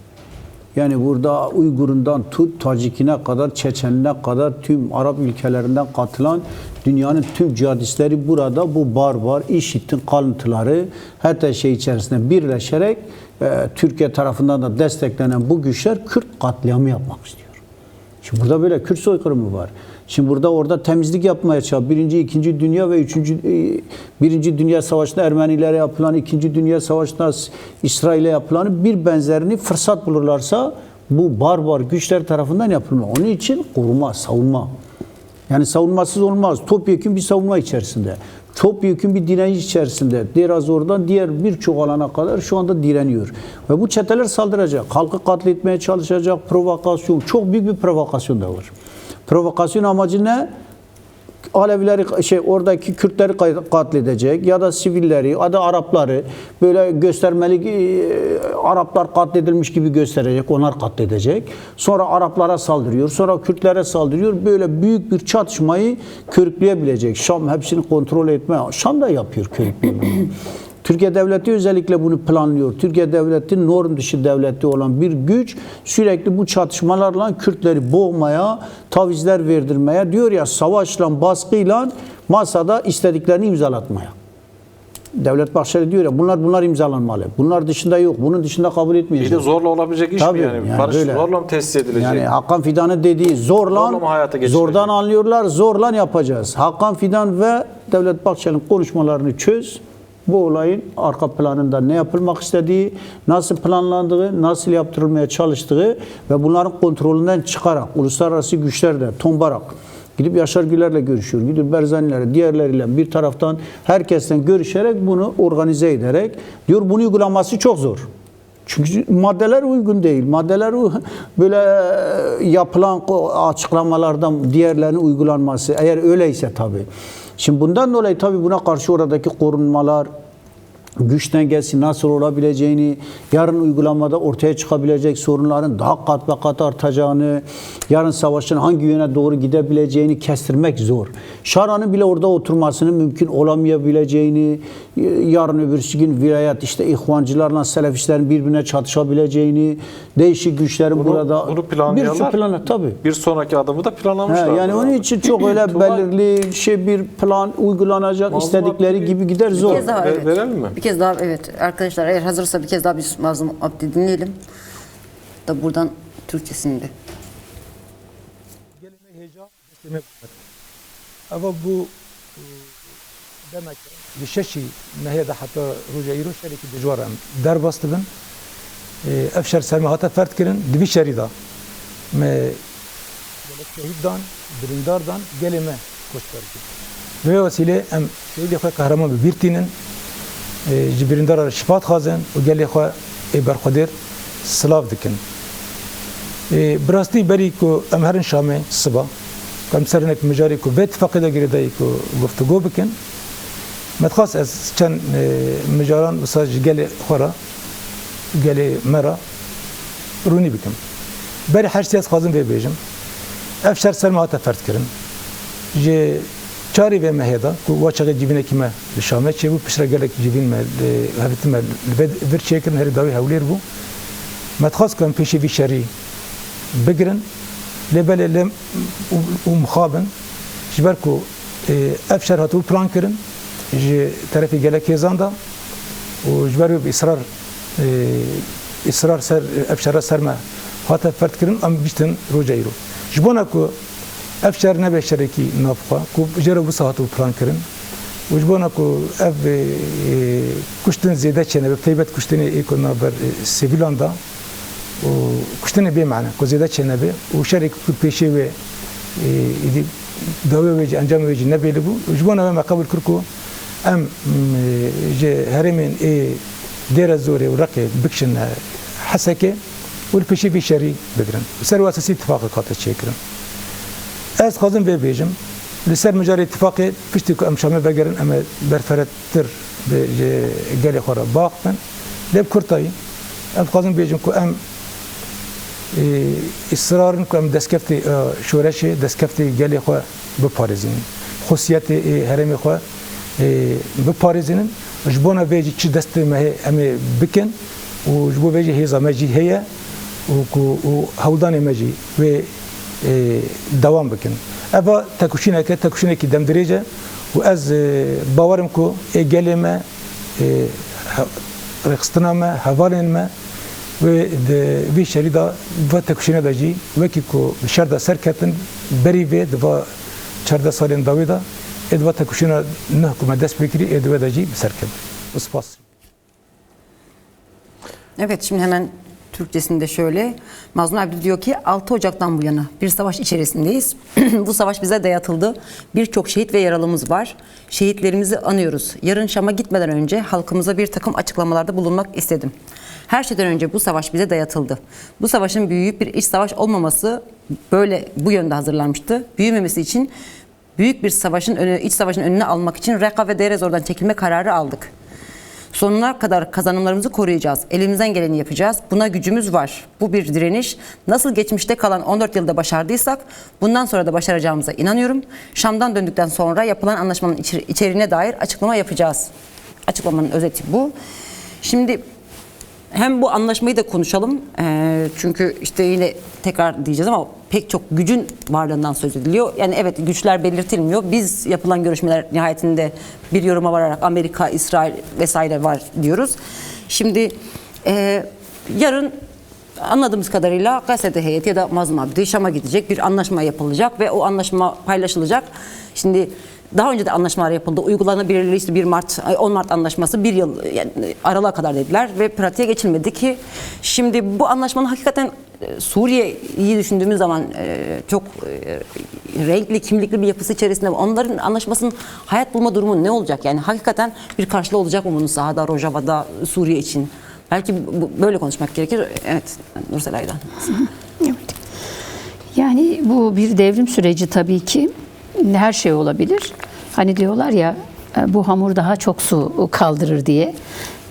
Yani burada Uygur'undan tut, Tacik'ine kadar, Çeçen'ine kadar tüm Arap ülkelerinden katılan dünyanın tüm cihadistleri burada, bu barbar IŞİD'in kalıntıları her şey içerisinde birleşerek Türkiye tarafından da desteklenen bu güçler Kürt katliamı yapmak istiyor. Şimdi burada böyle Kürt soykırımı var. Şimdi orada temizlik yapmaya çalışıyor. Birinci, ikinci Dünya ve Birinci Dünya Savaşı'nda Ermenilere yapılan, İkinci Dünya Savaşı'nda İsrail'e yapılanın bir benzerini fırsat bulurlarsa bu barbar güçler tarafından yapılma. Onun için koruma, savunma. Yani savunmasız olmaz. Topyekun bir savunma içerisinde. Topyekun bir direniş içerisinde. Deir ez-Zor'dan diğer birçok alana kadar şu anda direniyor. Ve bu çeteler saldıracak. Halkı katletmeye çalışacak. Provokasyon. Çok büyük bir provokasyon da var. Provokasyon amacı ne? Alevileri oradaki Kürtleri katledecek ya da sivilleri ya da Arapları böyle göstermeli Araplar katledilmiş gibi gösterecek, onlar katledecek. Sonra Araplara saldırıyor, sonra Kürtlere saldırıyor. Böyle büyük bir çatışmayı körükleyebilecek. Şam hepsini kontrol etme. Şam da yapıyor körüklemeyi. Türkiye Devleti özellikle bunu planlıyor. Türkiye Devleti norm dışı devleti olan bir güç sürekli bu çatışmalarla Kürtleri boğmaya, tavizler verdirmeye, diyor ya savaşla, baskıyla masada istediklerini imzalatmaya. Devlet Bahçeli diyor ya bunlar imzalanmalı. Bunlar dışında yok. Bunun dışında kabul Bir etmeyeceğiz. de zorla olabilecek iş Tabii, mi yani? yani Barış böyle. zorla mı tesis edilecek? Yani Hakan Fidan'ın dediği Zorla mı hayata geçirecek? zordan anlıyorlar, zorla yapacağız. Hakan Fidan ve Devlet Bahçeli'nin konuşmalarını çöz. Bu olayın arka planında ne yapılmak istediği, nasıl planlandığı, nasıl yaptırılmaya çalıştığı ve bunların kontrolünden çıkarak, uluslararası güçlerle, tombarak, gidip Yaşar Güler'le görüşüyor, gidip Berzani'lerle, diğerleriyle bir taraftan herkesten görüşerek bunu organize ederek diyor bunu uygulaması çok zor. Çünkü maddeler uygun değil. Maddeler böyle yapılan açıklamalardan diğerlerinin uygulanması eğer öyleyse tabii. Şimdi bundan dolayı tabii buna karşı oradaki korunmalar, güç dengesi nasıl olabileceğini, yarın uygulamada ortaya çıkabilecek sorunların daha kat ve kat artacağını, yarın savaşın hangi yöne doğru gidebileceğini kestirmek zor. Şara'nın bile orada oturmasının mümkün olamayabileceğini, yarın öbürsü gün vilayet işte ihvancılarla selefistlerin birbirine çatışabileceğini, değişik güçlerin burada bunu planlayanlar tabii. bir sonraki adımı da planlamışlar. Yani onun için çok öyle belirli bir plan uygulanacak Mazlum istedikleri Abdi gibi gider Bir zor. kez daha evet. Verelim mi? Bir kez daha evet. Arkadaşlar eğer hazırsa bir kez daha biz Mazlum Abdi dinleyelim. Da buradan Türkçesini de. Ama bu demek bir şey nehirde hatta Rojairu şeriki dijwaran derbastı ben efşer sermahata fert kirin dibi şerida me şehiddan birindardan gelime koştar ki ve vesile em şehidi kahraman bir birtinin birindar şifat khazen o geli kha berqadir slav dikin براستی بری کو ام هرن شامه صبح کم سرنک مجاری کو بیت فقیده گریدایی کو گفتگو بکن متخاص از چند مجاران مساج گلی خورا گلی مرا رونی بکن بری هر سیاس خازم به بیجم افشار سرما تا فرد کردن جه چاری به مهدا کو واچه جیبینه کی ما شامه چه بو پشرا گلک جیبین ما هفت ما بر چیکن هر داوی هولیر بو متخاص کم پیشی وی شری بگرن لبل لم ومخابن جبركو افشر هاتو بلان كرن جي طرفي جالك يزاندا وجبروا باصرار سر افشر سرما هاتا فرد كرن ام بيشتن روجايرو جبوناكو افشر نبي شركي نافقا كو جرو بساتو بلان كرن وجبوناكو اف كشتن زياده چنه بتيبت كشتن ايكونا بر سيفيلاندا وكشتني بيه معنا كوزيدا تشنبه وشارك بيشي و يدي داوي ويجي انجام ويجي نبي لبو وجبونا ما قبل كركو ام جي هرمين اي دير الزوري ورقي بكشن حسكه والبيشي في شري بقرن وسر اساسي اتفاق قاطع شكرا از خازن بي بيجم لسر مجاري اتفاقي فيشتكو ام شامه بقرن ام برفرتر جالي خورا باقن لب كرتاي ام خازن بيجم كو ام اصرارن کنم دستکفتی شورشی دستکفتی گلی خو بپارزین خصوصیت هرمی خو بپارزین جبونا ویجی چی دست مه امی بکن و جبو ویجی هیزا مجی هیا و هودان مجی و دوام بکن اوا تکوشینه کی دم دریجه و از باورم کو گلی ما رخصتنا ما حوالین ما و وی شریدا و تکشینه داجی وکی کو شردا سرکتن بری و دوا 14 سالین داویدا ادوا تکشینه نه کو دست بکری ادوا داجی سرکت اسپاس. Evet şimdi hemen Türkçesinde şöyle. Mazlum Abdi diyor ki 6 Ocak'tan bu yana bir savaş içerisindeyiz. Bu savaş bize dayatıldı. Birçok şehit ve yaralımız var. Şehitlerimizi anıyoruz. Yarın Şam'a gitmeden önce halkımıza bir takım açıklamalarda bulunmak istedim. Her şeyden önce bu savaş bize dayatıldı. Bu savaşın büyüyüp bir iç savaş olmaması böyle bu yönde hazırlanmıştı. Büyümemesi için büyük bir iç savaşın önüne almak için Raqqa ve Deir ez-Zor'dan çekilme kararı aldık. Sonuna kadar kazanımlarımızı koruyacağız. Elimizden geleni yapacağız. Buna gücümüz var. Bu bir direniş. Nasıl geçmişte kalan 14 yılda başardıysak bundan sonra da başaracağımıza inanıyorum. Şam'dan döndükten sonra yapılan anlaşmanın içeriğine dair açıklama yapacağız. Açıklamanın özeti bu. Şimdi hem bu anlaşmayı da konuşalım. Çünkü işte yine tekrar diyeceğiz ama pek çok gücün varlığından söz ediliyor. Yani evet, güçler belirtilmiyor. Biz yapılan görüşmeler nihayetinde bir yoruma vararak Amerika, İsrail vesaire var diyoruz. Şimdi yarın anladığımız kadarıyla Gazete heyeti ya da Mazlum Abdi Şam'a gidecek, bir anlaşma yapılacak ve o anlaşma paylaşılacak. Şimdi daha önce de anlaşmalar yapıldı. Uygulanabilirliği işte 10 Mart anlaşması bir yıl, yani Aralık'a kadar dediler ve pratiğe geçilmedi ki şimdi bu anlaşmanın hakikaten Suriye'yi düşündüğümüz zaman çok renkli, kimlikli bir yapısı içerisinde onların anlaşmasının hayat bulma durumu ne olacak? Yani hakikaten bir karşılığı olacak mı bunun sahada, Rojava'da, Suriye için? Belki böyle konuşmak gerekir. Evet, Nursel Aydoğan. Evet. Yani bu bir devrim süreci tabii ki. Her şey olabilir. Hani diyorlar ya, bu hamur daha çok su kaldırır diye.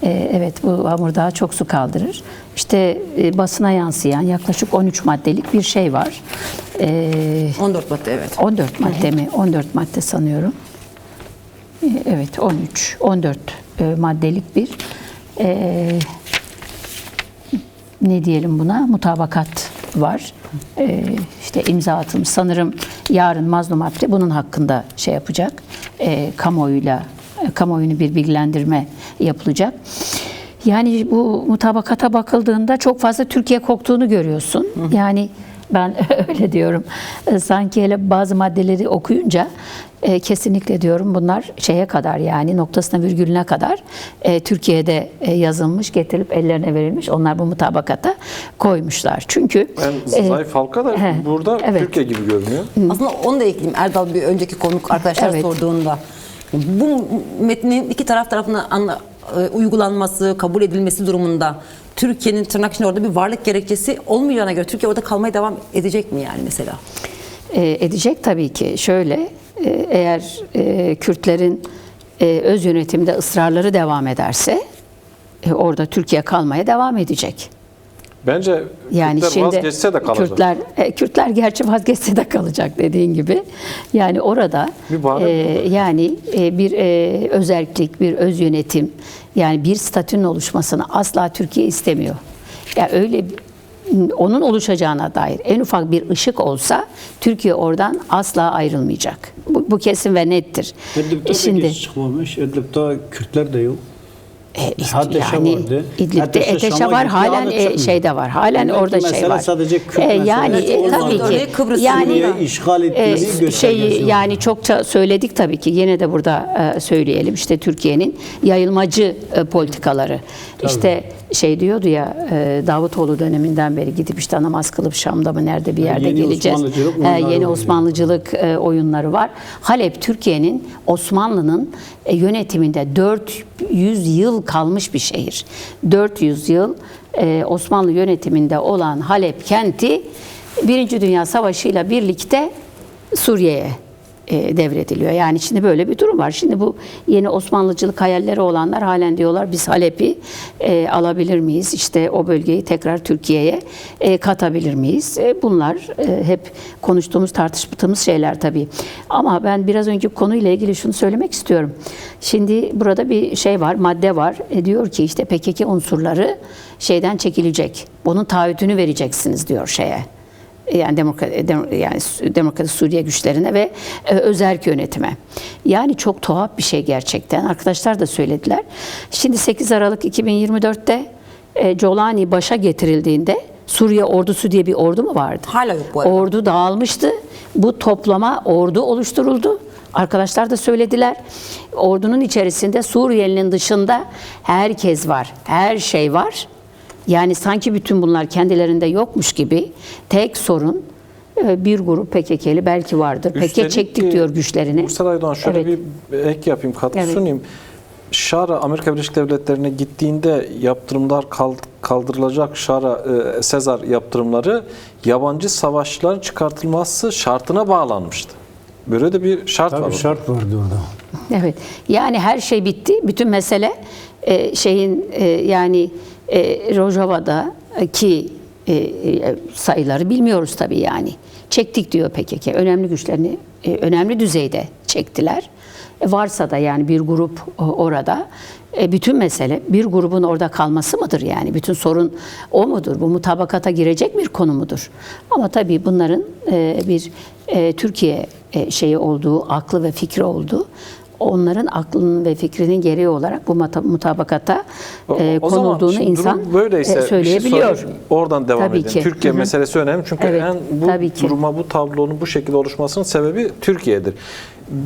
Evet, bu hamur daha çok su kaldırır. İşte basına yansıyan yaklaşık 13 maddelik bir şey var. 14 madde, evet. 14 madde mi? 14 madde sanıyorum. Evet, 14 maddelik bir ne diyelim buna, mutabakat var. İşte imza atılmış. Sanırım yarın Mazlum Abdi bunun hakkında şey yapacak. Kamuoyunu bir bilgilendirme yapılacak. Yani bu mutabakata bakıldığında çok fazla Türkiye koktuğunu görüyorsun. Yani ben öyle diyorum. Sanki hele bazı maddeleri okuyunca kesinlikle diyorum bunlar şeye kadar, yani noktasına virgülüne kadar Türkiye'de yazılmış, getirilip ellerine verilmiş. Onlar bu mutabakata koymuşlar. Çünkü zayıf halka da burada evet. Türkiye gibi görünüyor. Aslında onu da ekleyeyim. Erdal bir önceki konuk arkadaşlar Evet. sorduğunda. Bu metnin iki tarafına uygulanması, kabul edilmesi durumunda Türkiye'nin tırnak içinde orada bir varlık gerekçesi olmayacağına göre Türkiye orada kalmaya devam edecek mi yani mesela? Edecek tabii ki. Şöyle, eğer Kürtlerin öz yönetimde ısrarları devam ederse orada Türkiye kalmaya devam edecek. Bence Yani Kürtler şimdi vazgeçse de kalacak. Kürtler gerçi vazgeçse de kalacak dediğin gibi. Yani orada Bir bari yani bir özerklik, bir öz yönetim, yani bir statünün oluşmasını asla Türkiye istemiyor. Ya öyle onun oluşacağına dair en ufak bir ışık olsa Türkiye oradan asla ayrılmayacak. Bu kesin ve nettir. İdlib'de Şimdi de hiç çıkmamış. İdlib'de Kürtler de yok. yani vardı. İdlib'de Ateşe Eteşe Şam'a var, gitti, halen hala çıkmıyor. şeyde var. Halen Demek ki orada şey mesele var. sadece Kürt Yani meselesi tabii olmadı. ki. Kıbrıs, Yani Suriye işgal ettiğini göstergesi yok. yani çokça söyledik tabii ki. Yine de burada söyleyelim. İşte Türkiye'nin yayılmacı politikaları. İşte şey diyordu ya, Davutoğlu döneminden beri gidip işte namaz kılıp Şam'da mı nerede bir yerde Yeni geleceğiz. Osmanlıcılık oyunları Yeni oynuyor. Osmanlıcılık oyunları var. Halep Türkiye'nin, Osmanlı'nın yönetiminde 400 yıl kalmış bir şehir. 400 yıl Osmanlı yönetiminde olan Halep kenti Birinci Dünya Savaşı ile birlikte Suriye'ye devrediliyor. Yani şimdi böyle bir durum var. Şimdi bu yeni Osmanlıcılık hayalleri olanlar halen diyorlar biz Halep'i alabilir miyiz? İşte o bölgeyi tekrar Türkiye'ye katabilir miyiz? Bunlar hep konuştuğumuz, tartıştığımız şeyler tabii. Ama ben biraz önceki konuyla ilgili şunu söylemek istiyorum. Şimdi burada bir şey var, madde var. Diyor ki işte PKK unsurları şeyden çekilecek. Bunun taahhütünü vereceksiniz diyor şeye. Yani Demokratik Suriye güçlerine ve özerk yönetime. Yani çok tuhaf bir şey gerçekten. Arkadaşlar da söylediler. Şimdi 8 Aralık 2024'te Jolani başa getirildiğinde Suriye ordusu diye bir ordu mu vardı? Hala yok bu arada. Ordu dağılmıştı. Bu toplama ordu oluşturuldu. Arkadaşlar da söylediler. Ordunun içerisinde Suriyelinin dışında herkes var. Her şey var. Yani sanki bütün bunlar kendilerinde yokmuş gibi tek sorun bir grup PKK'li belki vardır. PKK çektik diyor güçlerini. Nursel Aydoğan şöyle Evet. bir ek yapayım, katkı Evet. sunayım. Şara Amerika Birleşik Devletleri'ne gittiğinde yaptırımlar kaldırılacak, Şara Sezar yaptırımları yabancı savaşçıların çıkartılması şartına bağlanmıştı. Böyle de bir şart var. Tabii şart vardı orada. Evet. Yani her şey bitti. Bütün mesele yani Rojava'daki sayıları bilmiyoruz tabii yani. Çektik diyor PKK. Önemli güçlerini önemli düzeyde çektiler. Varsa da yani bir grup orada. Bütün mesele bir grubun orada kalması mıdır yani? Bütün sorun o mudur? Bu mutabakata girecek bir konu mudur? Ama tabii bunların bir Türkiye şeyi olduğu, aklı ve fikri olduğu, onların aklının ve fikrinin gereği olarak bu mutabakata O zaman konulduğunu şimdi insan durum böyleyse bir şey söyleyebiliyor. sorayım. Oradan devam Tabii edelim. ki. Türkiye meselesi önemli çünkü Evet, bu tabii ki. duruma, bu tablonun bu şekilde oluşmasının sebebi Türkiye'dir.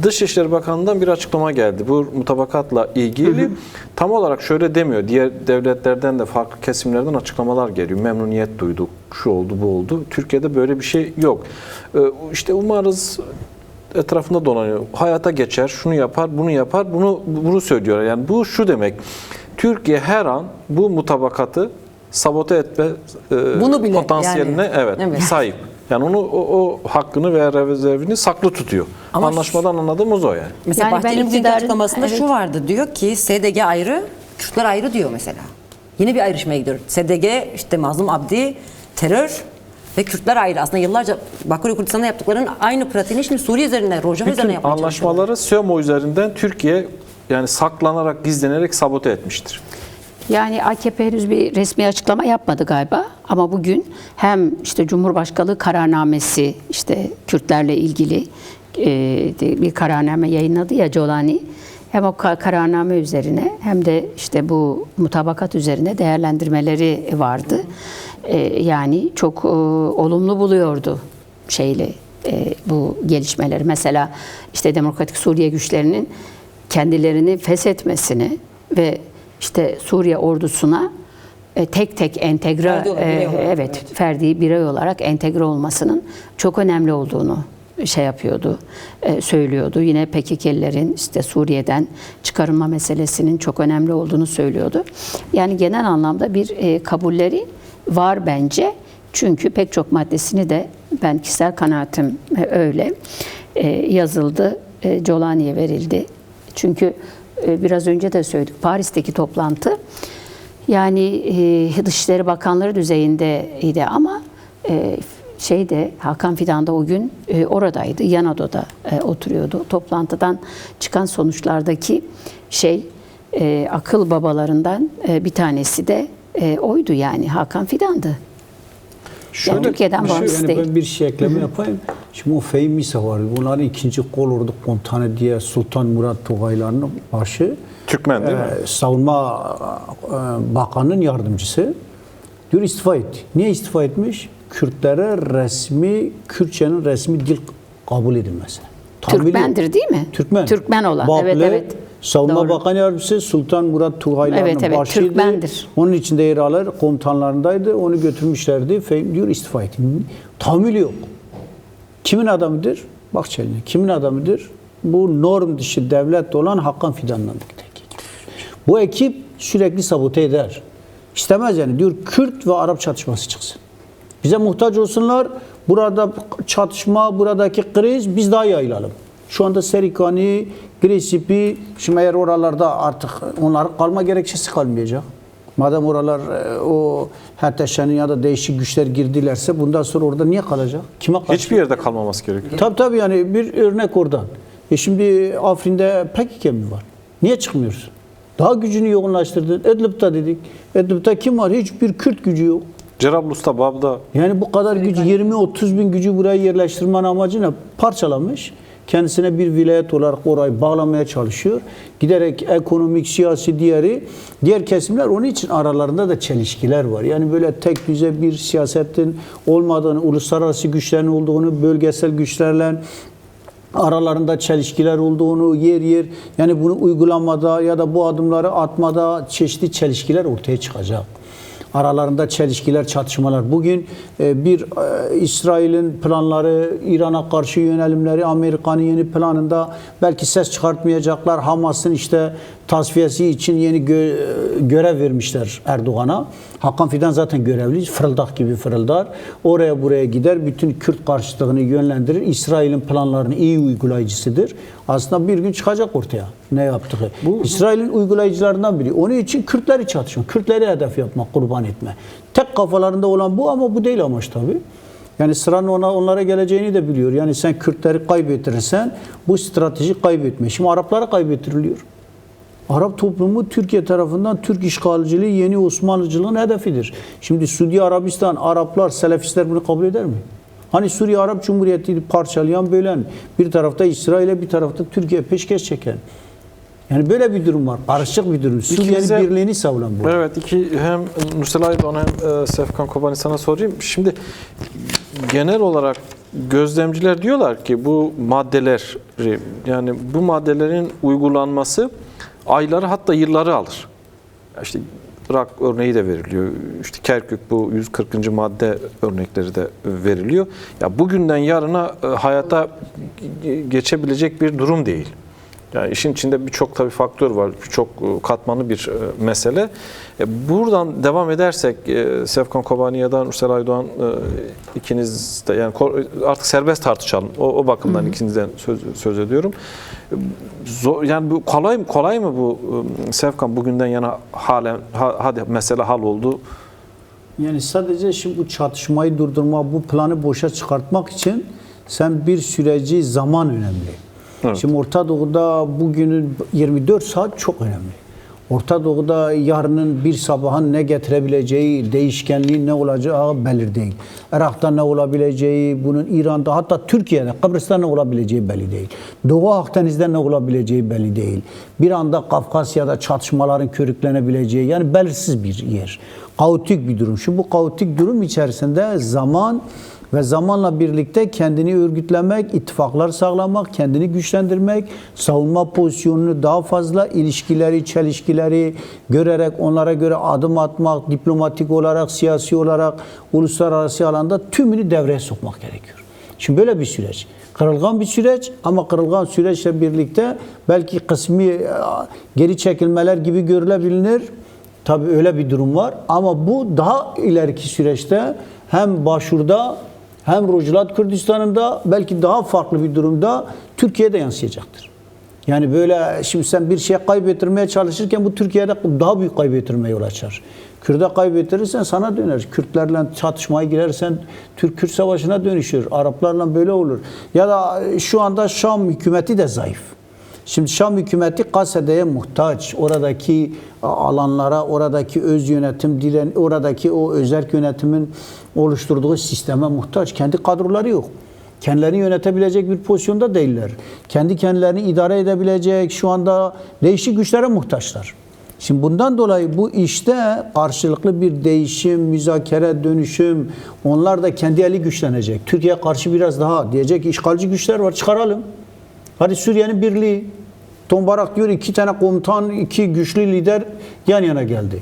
Dışişleri Bakanı'ndan bir açıklama geldi. Bu mutabakatla ilgili tam olarak şöyle demiyor. Diğer devletlerden de farklı kesimlerden açıklamalar geliyor. Memnuniyet duyduk, şu oldu, bu oldu. Türkiye'de böyle bir şey yok. İşte umarız etrafında dolanıyor. Hayata geçer, şunu yapar, bunu yapar, bunu söylüyorlar. Yani bu şu demek. Türkiye her an bu mutabakatı sabote etme Bunu bile potansiyeline yani, evet. sahip. Yani onu o hakkını veya rezervini saklı tutuyor. Ama Anlaşmadan anladığımız o yani. Mesela Yani ben Bahçeli'nin bugünkü iktidarın- açıklamasında evet. şu vardı. Diyor ki SDG ayrı, Kürtler ayrı diyor mesela. Yine bir ayrışmaya gidiyor. SDG işte Mazlum Abdi terör ve Kürtler ayrı. Aslında yıllarca Bakırköy Kürdistan'da yaptıklarının aynı pratiğini şimdi Suriye üzerine, Rojava üzerine Bütün yapmaya çalışıyorlar. anlaşmaları SÖMO üzerinden Türkiye yani saklanarak, gizlenerek sabote etmiştir. Yani AKP henüz bir resmi açıklama yapmadı galiba ama bugün hem işte Cumhurbaşkanlığı kararnamesi işte Kürtlerle ilgili bir kararname yayınladı ya Colani, hem o kararname üzerine hem de işte bu mutabakat üzerine değerlendirmeleri vardı. Yani çok olumlu buluyordu bu gelişmeleri. Mesela işte Demokratik Suriye güçlerinin kendilerini feshetmesini ve işte Suriye ordusuna tek tek entegre Ferdi olarak, birey olarak, evet. ferdi birey olarak entegre olmasının çok önemli olduğunu söylüyordu. Yine PKK'lilerin işte Suriye'den çıkarılma meselesinin çok önemli olduğunu söylüyordu. Yani genel anlamda bir kabulleri var bence. Çünkü pek çok maddesini de ben kişisel kanaatim öyle yazıldı, Colani'ye verildi. Çünkü biraz önce de söyledik, Paris'teki toplantı yani Dışişleri Bakanları düzeyindeydi ama Hakan Fidan da o gün oradaydı, yan odada oturuyordu. Toplantıdan çıkan sonuçlardaki akıl babalarından bir tanesi de oydu yani Hakan Fidan'dı. Yani Türkiye'den bağımsız değil. Ben bir şey ekleme yapayım. Şimdi o Fehim Misa var. Bunların ikinci kol ordu komutanı diye Sultan Murat Tugaylar'ın başı. Türkmen değil mi? Savunma Bakanı'nın yardımcısı. Diyor istifa etti. Niye istifa etmiş? Kürtçenin resmi dil kabul edilmesi. Türkmendir değil mi? Türkmen. Türkmen olan. Baklı, Evet. Savunma Doğru. Bakanı Yardımcısı Sultan Murat Tugaylar'ın Evet, başıydı. Türkmendir. Onun içinde yer alır, komutanlarındaydı. Onu götürmüşlerdi. Fehim diyor istifa etti. Tahammülü yok. Kimin adamıdır? Bahçeli'nin. Kimin adamıdır? Bu norm dışı devlet olan Hakan Fidan'dan bir tek. Bu ekip sürekli sabote eder. İstemez yani. Diyor Kürt ve Arap çatışması çıksın. Bize muhtaç olsunlar. Burada çatışma, buradaki kriz biz daha yayılalım. Şu anda Serikani, Gresipi, şimdi eğer oralarda artık onların kalma gerekçesi kalmayacak. Madem oralar o HTŞ'nin ya da değişik güçler girdilerse bundan sonra orada niye kalacak? Kime kalacak? Hiçbir yerde kalmaması gerekiyor. Tabii yani bir örnek oradan. Şimdi Afrin'de PKK mi var? Niye çıkmıyorsun? Daha gücünü yoğunlaştırdın. Idlib'de dedik. Idlib'de kim var? Hiçbir Kürt gücü yok. Cerablus'ta, Bab'da Yani bu kadar gücü, 20-30 bin gücü buraya yerleştirmenin amacına parçalamış. Kendisine bir vilayet olarak orayı bağlamaya çalışıyor. Giderek ekonomik, siyasi diğer kesimler onun için aralarında da çelişkiler var. Yani böyle tek düze bir siyasetin olmadığını, uluslararası güçlerin olduğunu, bölgesel güçlerle aralarında çelişkiler olduğunu yer yani bunu uygulamada ya da bu adımları atmada çeşitli çelişkiler ortaya çıkacak. Aralarında çelişkiler, çatışmalar. Bugün İsrail'in planları, İran'a karşı yönelimleri, Amerika'nın yeni planında belki ses çıkartmayacaklar. Hamas'ın işte tasfiyesi için yeni görev vermişler Erdoğan'a. Hakan Fidan zaten görevli. Fırıldak gibi fırıldar. Oraya buraya gider. Bütün Kürt karşıtlığını yönlendirir. İsrail'in planlarını iyi uygulayıcısıdır. Aslında bir gün çıkacak ortaya ne yaptığı. İsrail'in uygulayıcılarından biri. Onun için Kürtleri çatışma. Kürtleri hedef yapmak, kurban etme. Tek kafalarında olan bu ama bu değil amaç tabii. Yani sıranın onlara geleceğini de biliyor. Yani sen Kürtleri kaybettirirsen bu strateji kaybetme. Şimdi Araplara kaybettiriliyor. Arap toplumu Türkiye tarafından Türk işgalciliği yeni Osmanlıcılığın hedefidir. Şimdi Suudi Arabistan, Araplar, Selefistler bunu kabul eder mi? Hani Suriye Arap Cumhuriyeti'ni parçalayan, bölen, bir tarafta İsrail'e bir tarafta Türkiye peşkeş çeken. Yani böyle bir durum var. Karışık bir durum. Suriye'nin birliğini savunan bu. Evet, hem Nursel Aydoğan hem Sefkan Kobani sana sorayım. Şimdi genel olarak gözlemciler diyorlar ki bu maddeler, yani bu maddelerin uygulanması ayları hatta yılları alır. İşte Irak örneği de veriliyor. İşte Kerkük bu 140. madde örnekleri de veriliyor. Ya bugünden yarına hayata geçebilecek bir durum değil. Yani işin içinde birçok tabii faktör var. Çok katmanlı bir mesele. Buradan devam edersek Sefkan Kobani ya da Nursel Aydoğan ikiniz de yani artık serbest tartışalım. O bakımdan ikinizden söz ediyorum. Yani bu kolay mı bu Sefkan bugünden yana halen hadi mesele hal oldu. Yani sadece şimdi bu çatışmayı durdurma, bu planı boşa çıkartmak için sen bir süreci zaman önemli. Evet. Şimdi Orta Doğu'da bugünün 24 saat çok önemli. Orta Doğu'da yarının bir sabahın ne getirebileceği, değişkenliğin ne olacağı belli değil. Irak'ta ne olabileceği, bunun İran'da hatta Türkiye'de, Kıbrıs'ta ne olabileceği belli değil. Doğu Akdeniz'de ne olabileceği belli değil. Bir anda Kafkasya'da çatışmaların körüklenebileceği, yani belirsiz bir yer. Kaotik bir durum. Şu bu kaotik durum içerisinde zaman ve zamanla birlikte kendini örgütlemek, ittifaklar sağlamak, kendini güçlendirmek, savunma pozisyonunu daha fazla, ilişkileri, çelişkileri görerek onlara göre adım atmak, diplomatik olarak, siyasi olarak, uluslararası alanda tümünü devreye sokmak gerekiyor. Şimdi böyle bir süreç. Kırılgan bir süreç ama kırılgan süreçle birlikte belki kısmi geri çekilmeler gibi görülebilir. Tabii öyle bir durum var ama bu daha ileriki süreçte hem Başur'da hem Rojlat Kürdistan'ında belki daha farklı bir durumda Türkiye'de yansıyacaktır. Yani böyle şimdi sen bir şey kaybettirmeye çalışırken bu Türkiye'de daha büyük kaybettirmeye yol açar. Kürt'e kaybettirirsen sana döner. Kürtlerle çatışmaya girersen Türk-Kürt savaşına dönüşür. Araplarla böyle olur. Ya da şu anda Şam hükümeti de zayıf. Şimdi Şam hükümeti Kasede'ye muhtaç. Oradaki alanlara, oradaki öz yönetim, oradaki o özerk yönetimin oluşturduğu sisteme muhtaç. Kendi kadroları yok. Kendilerini yönetebilecek bir pozisyonda değiller. Kendi kendilerini idare edebilecek şu anda değişik güçlere muhtaçlar. Şimdi bundan dolayı bu işte karşılıklı bir değişim, müzakere, dönüşüm, onlar da kendi eli güçlenecek. Türkiye karşı biraz daha diyecek işgalci güçler var, çıkaralım. Hadi Suriye'nin birliği. Tombarak diyor 2 tane komutan, 2 güçlü lider yan yana geldi.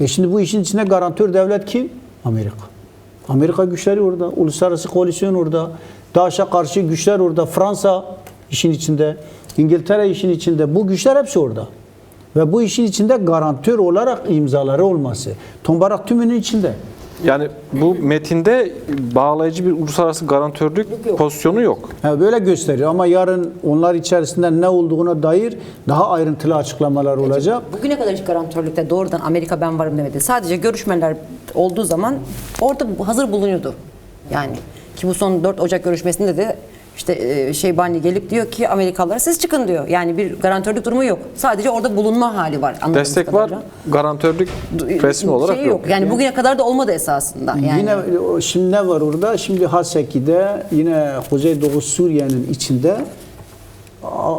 Şimdi bu işin içinde garantör devlet kim? Amerika. Amerika güçleri orada. Uluslararası koalisyon orada. DAEŞ'e karşı güçler orada. Fransa işin içinde. İngiltere işin içinde. Bu güçler hepsi orada. Ve bu işin içinde garantör olarak imzaları olması. Tombarak tümünün içinde. Yani bu metinde bağlayıcı bir uluslararası garantörlük pozisyonu yok. Böyle gösteriyor ama yarın onlar içerisinde ne olduğuna dair daha ayrıntılı açıklamalar olacak. Bugüne kadar hiç garantörlükte doğrudan Amerika ben varım demedi. Sadece görüşmeler olduğu zaman orada hazır bulunuyordu. Yani ki bu son 4 Ocak görüşmesinde de işte Şeybani gelip diyor ki Amerikalılara siz çıkın diyor. Yani bir garantörlük durumu yok. Sadece orada bulunma hali var. Destek var, garantörlük resmi olarak yok. Yani bugüne kadar da olmadı esasında. Yani. Yine şimdi ne var orada? Şimdi Haseki'de yine Kuzeydoğu Suriye'nin içinde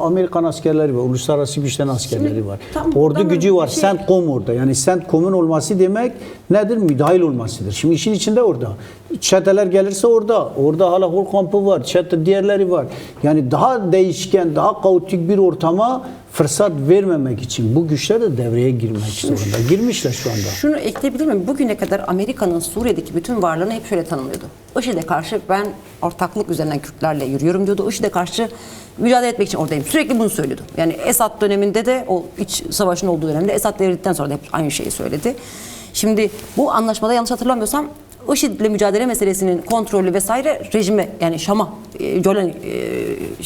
Amerikan askerleri var, uluslararası güçlerin askerleri var. Ordu gücü var, CENTCOM orada. Yani CENTCOM'un olması demek nedir? Müdahil olmasıdır. Şimdi işin içinde orada. Çeteler gelirse orada. Orada hala hol kampı var, çete diğerleri var. Yani daha değişken, daha kaotik bir ortama fırsat vermemek için bu güçler de devreye girmek zorunda. Girmişler şu anda. Şunu ekleyebilir miyim? Bugüne kadar Amerika'nın Suriye'deki bütün varlığını hep şöyle tanımlıyordu. IŞİD'e karşı ben ortaklık üzerinden Kürtlerle yürüyorum diyordu. IŞİD'e karşı mücadele etmek için oradayım. Sürekli bunu söylüyordu. Yani Esad döneminde de o iç savaşın olduğu dönemde Esad devrildikten sonra da hep aynı şeyi söyledi. Şimdi bu anlaşmada yanlış hatırlamıyorsam IŞİD'le mücadele meselesinin kontrolü vesaire rejime yani Şam'a, Gölen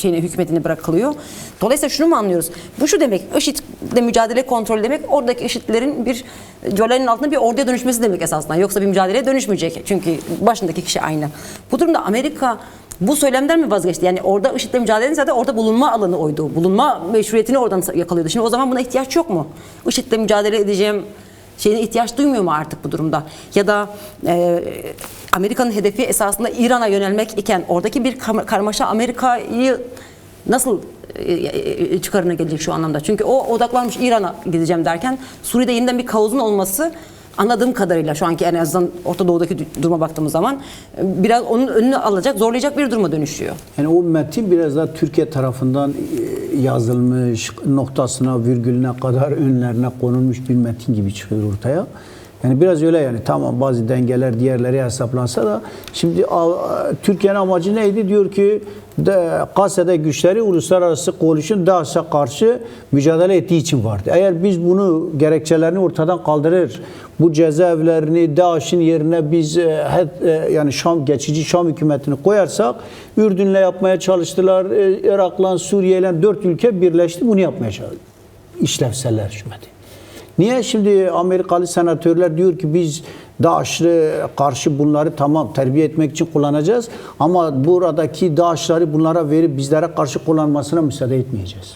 hükümetine bırakılıyor. Dolayısıyla şunu mu anlıyoruz? Bu şu demek, IŞİD'le mücadele kontrolü demek oradaki IŞİD'lerin bir Gölen'in altında bir orduya dönüşmesi demek esasında. Yoksa bir mücadeleye dönüşmeyecek. Çünkü başındaki kişi aynı. Bu durumda Amerika bu söylemden mi vazgeçti? Yani orada IŞİD'le mücadelenin zaten orada bulunma alanı oydu. Bulunma meşruiyetini oradan yakalıyordu. Şimdi o zaman buna ihtiyaç yok mu? IŞİD'le mücadele edeceğim şeyine ihtiyaç duymuyor mu artık bu durumda? Ya da Amerika'nın hedefi esasında İran'a yönelmek iken oradaki bir karmaşa Amerika'yı nasıl çıkarına gelecek şu anlamda? Çünkü o odaklanmış İran'a gideceğim derken Suriye'de yeniden bir kaosun olması anladığım kadarıyla şu anki en azından Orta Doğu'daki duruma baktığımız zaman biraz onun önünü alacak, zorlayacak bir duruma dönüşüyor. Yani o metin biraz da Türkiye tarafından yazılmış, noktasına, virgülüne kadar önlerine konulmuş bir metin gibi çıkıyor ortaya. Yani biraz öyle yani tamam bazı dengeler diğerleri hesaplansa da şimdi Türkiye'nin amacı neydi? Diyor ki Kase'de güçleri uluslararası koalisyon DAEŞ'e karşı mücadele ettiği için vardı. Eğer biz bunu gerekçelerini ortadan kaldırır, bu cezaevlerini DAEŞ'in yerine biz yani geçici Şam hükümetini koyarsak Ürdün'le yapmaya çalıştılar, Irak'la, Suriye'yle 4 ülke birleşti bunu yapmaya çalıştı. İşlevseller hükümeti. Niye şimdi Amerikalı senatörler diyor ki biz DAEŞ'e karşı bunları tamam terbiye etmek için kullanacağız ama buradaki DAEŞ'leri bunlara verip bizlere karşı kullanmasına müsaade etmeyeceğiz.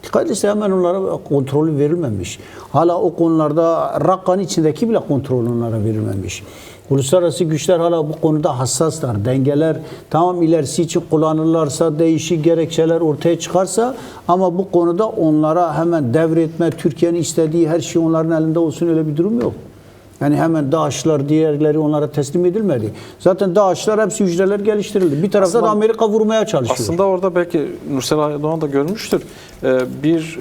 Dikkat etse hemen onlara kontrolü verilmemiş. Hala o konularda Rakka'nın içindeki bile kontrol onlara verilmemiş. Uluslararası güçler hala bu konuda hassaslar. Dengeler tamam ilerisi için kullanırlarsa değişik gerekçeler ortaya çıkarsa ama bu konuda onlara hemen devretme, Türkiye'nin istediği her şey onların elinde olsun öyle bir durum yok. Yani hemen DAEŞ'lar diğerleri onlara teslim edilmedi. Zaten DAEŞ'lar hepsi hücreler geliştirildi. Bir tarafta da Amerika vurmaya çalışıyor. Aslında orada belki Nursel Aydoğan da görmüştür. Bir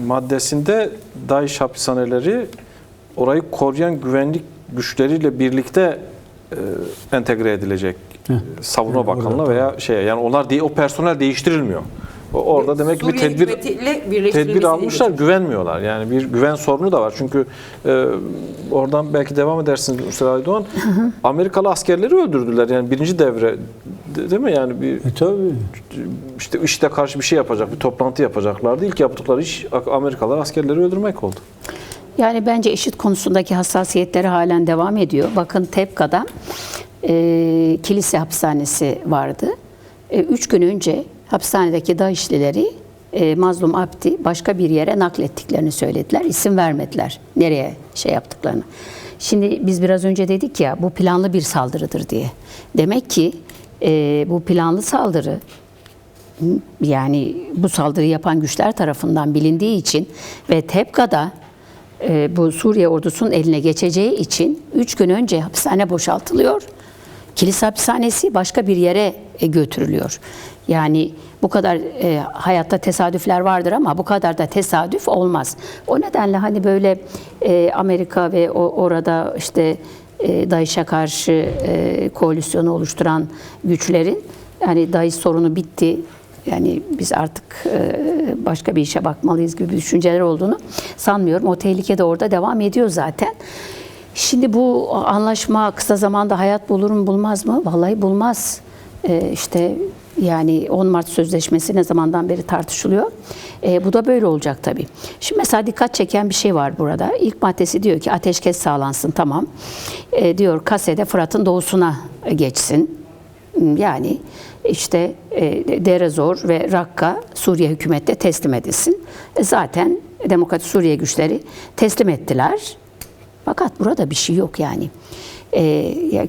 maddesinde DAEŞ hapishaneleri orayı koruyan güvenlik güçleriyle birlikte entegre edilecek. Savunma Bakanlığı veya yani onlar o personel değiştirilmiyor. Orada demek ki bir tedbir almışlar, güvenmiyorlar. Yani bir güven sorunu da var. Çünkü oradan belki devam edersiniz Nursel Aydoğan. Amerikalı askerleri öldürdüler. Yani birinci devre değil mi? Yani bir tabii. işte IŞİD'e karşı bir şey yapacak, bir toplantı yapacaklardı. İlk yaptıkları iş Amerikalılar askerleri öldürmek oldu. Yani bence IŞİD konusundaki hassasiyetleri halen devam ediyor. Bakın Tepka'da kilise hapishanesi vardı. 3 gün önce hapishanedeki DAEŞ'lileri Mazlum Abdi başka bir yere naklettiklerini söylediler. İsim vermediler nereye yaptıklarını. Şimdi biz biraz önce dedik ya bu planlı bir saldırıdır diye. Demek ki bu planlı saldırı yani bu saldırıyı yapan güçler tarafından bilindiği için ve Tepka'da bu Suriye ordusunun eline geçeceği için 3 gün önce hapishane boşaltılıyor. Kilise hapishanesi başka bir yere götürülüyor. Yani bu kadar hayatta tesadüfler vardır ama bu kadar da tesadüf olmaz. O nedenle hani böyle Amerika ve orada işte DAEŞ'e karşı koalisyonu oluşturan güçlerin yani DAEŞ sorunu bitti. Yani biz artık başka bir işe bakmalıyız gibi düşünceler olduğunu sanmıyorum. O tehlike de orada devam ediyor zaten. Şimdi bu anlaşma kısa zamanda hayat bulur mu bulmaz mı? Vallahi bulmaz. İşte yani 10 Mart Sözleşmesi ne zamandan beri tartışılıyor. Bu da böyle olacak tabii. Şimdi mesela dikkat çeken bir şey var burada. İlk maddesi diyor ki ateşkes sağlansın tamam. Diyor Kase'de Fırat'ın doğusuna geçsin. Yani işte Deir Zor ve Rakka Suriye hükümette teslim edilsin. Zaten Demokratik Suriye güçleri teslim ettiler. Fakat burada bir şey yok yani.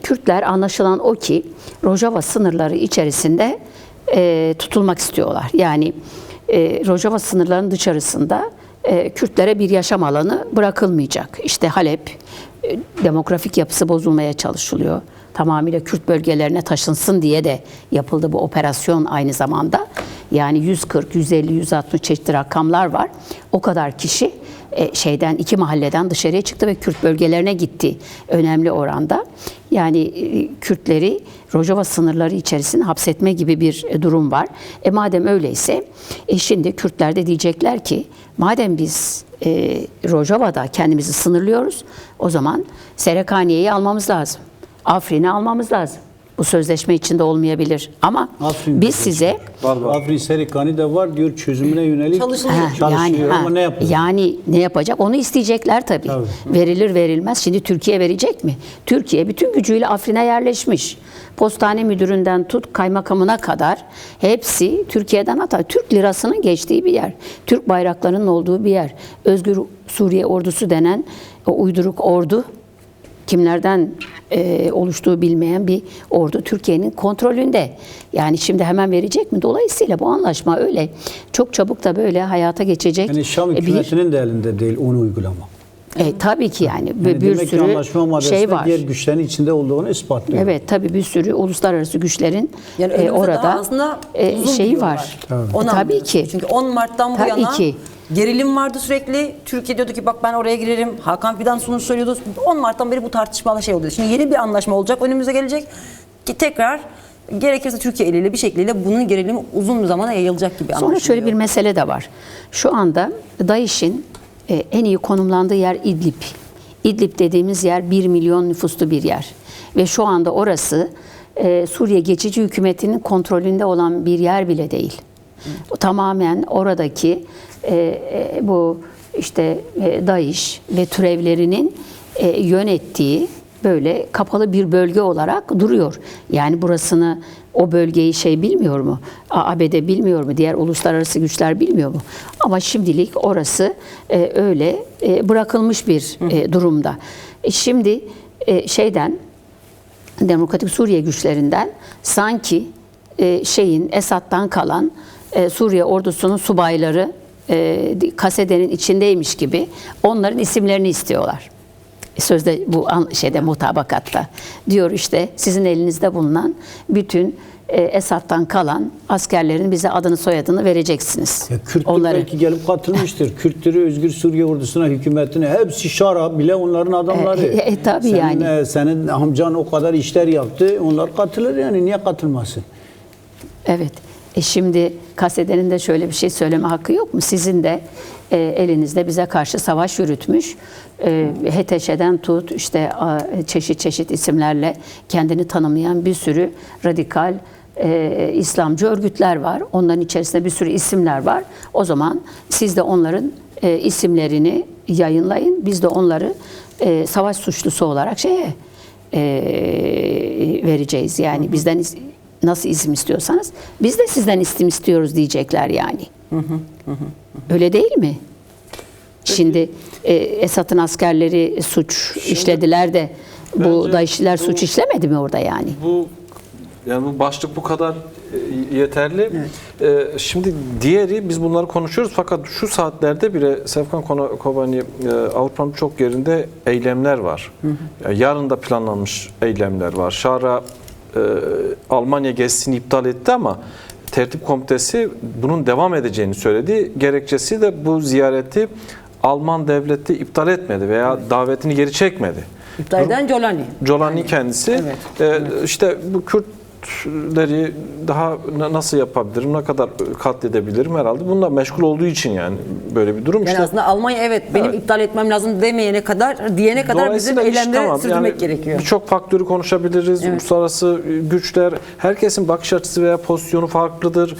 Kürtler anlaşılan o ki Rojava sınırları içerisinde tutulmak istiyorlar. Yani Rojava sınırlarının dışarısında Kürtlere bir yaşam alanı bırakılmayacak. İşte Halep demografik yapısı bozulmaya çalışılıyor. Tamamıyla Kürt bölgelerine taşınsın diye de yapıldı bu operasyon aynı zamanda. Yani 140, 150, 160 çeşitli rakamlar var. O kadar kişi şeyden, 2 mahalleden dışarıya çıktı ve Kürt bölgelerine gitti önemli oranda. Yani Kürtleri Rojava sınırları içerisinde hapsetme gibi bir durum var. Madem öyleyse şimdi Kürtler de diyecekler ki madem biz Rojava'da kendimizi sınırlıyoruz, o zaman Serekaniye'yi almamız lazım. Afrin'i almamız lazım. Bu sözleşme içinde olmayabilir ama Afrin'de biz size Afrin Serikani de var diyor, çözümüne yönelik Çalışılıyor. çalışıyor ama ne yapıyor? Yani ne yapacak? Onu isteyecekler tabii. Tabii. Verilir verilmez. Şimdi Türkiye verecek mi? Türkiye bütün gücüyle Afrin'e yerleşmiş. Postane müdüründen tut kaymakamına kadar hepsi Türkiye'den, hatta Türk lirasının geçtiği bir yer. Türk bayraklarının olduğu bir yer. Özgür Suriye Ordusu denen o uyduruk ordu, kimlerden oluştuğu bilmeyen bir ordu Türkiye'nin kontrolünde. Yani şimdi hemen verecek mi? Dolayısıyla bu anlaşma öyle çok çabuk da böyle hayata geçecek. Yani Şam hükümetinin de elinde değil onu uygulama. Tabii ki yani, Yani bir demek ki anlaşma sürü maddesinde şey var. diğer güçlerin içinde olduğunu ispatlıyor. Evet, tabii bir sürü uluslararası güçlerin Yani önümüzde daha orada aslında uzun şeyi bir yol var. Onu Tabii anlıyoruz. ki. Çünkü 10 Mart'tan bu Tabii yana ki. gerilim vardı sürekli. Türkiye diyordu ki bak ben oraya girerim. Hakan Fidan bunu söylüyordu. 10 Mart'tan beri bu tartışmalı şey oluyor. Şimdi yeni bir anlaşma olacak. Önümüze gelecek ki tekrar gerekirse Türkiye eliyle bir şekliyle bunun gerilimi uzun zamana yayılacak gibi Sonra anlaşılıyor. şöyle bir mesele de var. Şu anda DAEŞ'in en iyi konumlandığı yer İdlib. İdlib dediğimiz yer 1 milyon nüfuslu bir yer. Ve şu anda orası Suriye geçici hükümetinin kontrolünde olan bir yer bile değil. O tamamen oradaki bu işte DAEŞ ve türevlerinin yönettiği böyle kapalı bir bölge olarak duruyor. Yani burasını, o bölgeyi şey bilmiyor mu? ABD bilmiyor mu? Diğer uluslararası güçler bilmiyor mu? Ama şimdilik orası öyle bırakılmış bir durumda. Şimdi şeyden, Demokratik Suriye güçlerinden sanki Esad'dan kalan Suriye ordusunun subayları kasedenin içindeymiş gibi onların isimlerini istiyorlar. Sözde bu mutabakatta diyor işte sizin elinizde bulunan bütün Esad'dan kalan askerlerin bize adını soyadını vereceksiniz. Kürtler belki gelip katılmıştır. Kürtleri Özgür Suriye Ordusu'na, hükümetine hepsi şara bile onların adamları. Tabii yani. Senin amcan o kadar işler yaptı. Onlar katılır yani. Niye katılmasın? Evet. Şimdi kasedenin de şöyle bir şey söyleme hakkı yok mu? Sizin de elinizde bize karşı savaş yürütmüş, HTŞ'den tut işte çeşit isimlerle kendini tanımlayan bir sürü radikal İslamcı örgütler var. Onların içerisinde bir sürü isimler var. O zaman siz de onların isimlerini yayınlayın. Biz de onları savaş suçlusu olarak vereceğiz. Yani bizden nasıl isim istiyorsanız biz de sizden isim istiyoruz diyecekler yani. Öyle değil mi? Şimdi Esad'ın askerleri suç işlediler de bu DAEŞ'liler suç işlemedi mi orada yani? Bu başlık bu kadar yeterli. Evet. Şimdi diğeri, biz bunları konuşuyoruz fakat şu saatlerde bile Sefkan Kobani, Avrupa'nın çok yerinde eylemler var. Yani yarın da planlanmış eylemler var. Şara Almanya gezisini iptal etti ama Tertip Komitesi bunun devam edeceğini söyledi. Gerekçesi de bu ziyareti Alman devleti iptal etmedi veya davetini geri çekmedi. İptal eden Jolani. Jolani kendisi. Evet. İşte bu Kürtleri daha nasıl yapabilirim, ne kadar katledebilirim herhalde. Bununla meşgul olduğu için yani böyle bir durum. Yani işte, aslında Almanya benim iptal etmem lazım diyene kadar bizim eylemleri sürdürmek gerekiyor. Birçok faktörü konuşabiliriz. Evet. Uluslararası güçler, herkesin bakış açısı veya pozisyonu farklıdır.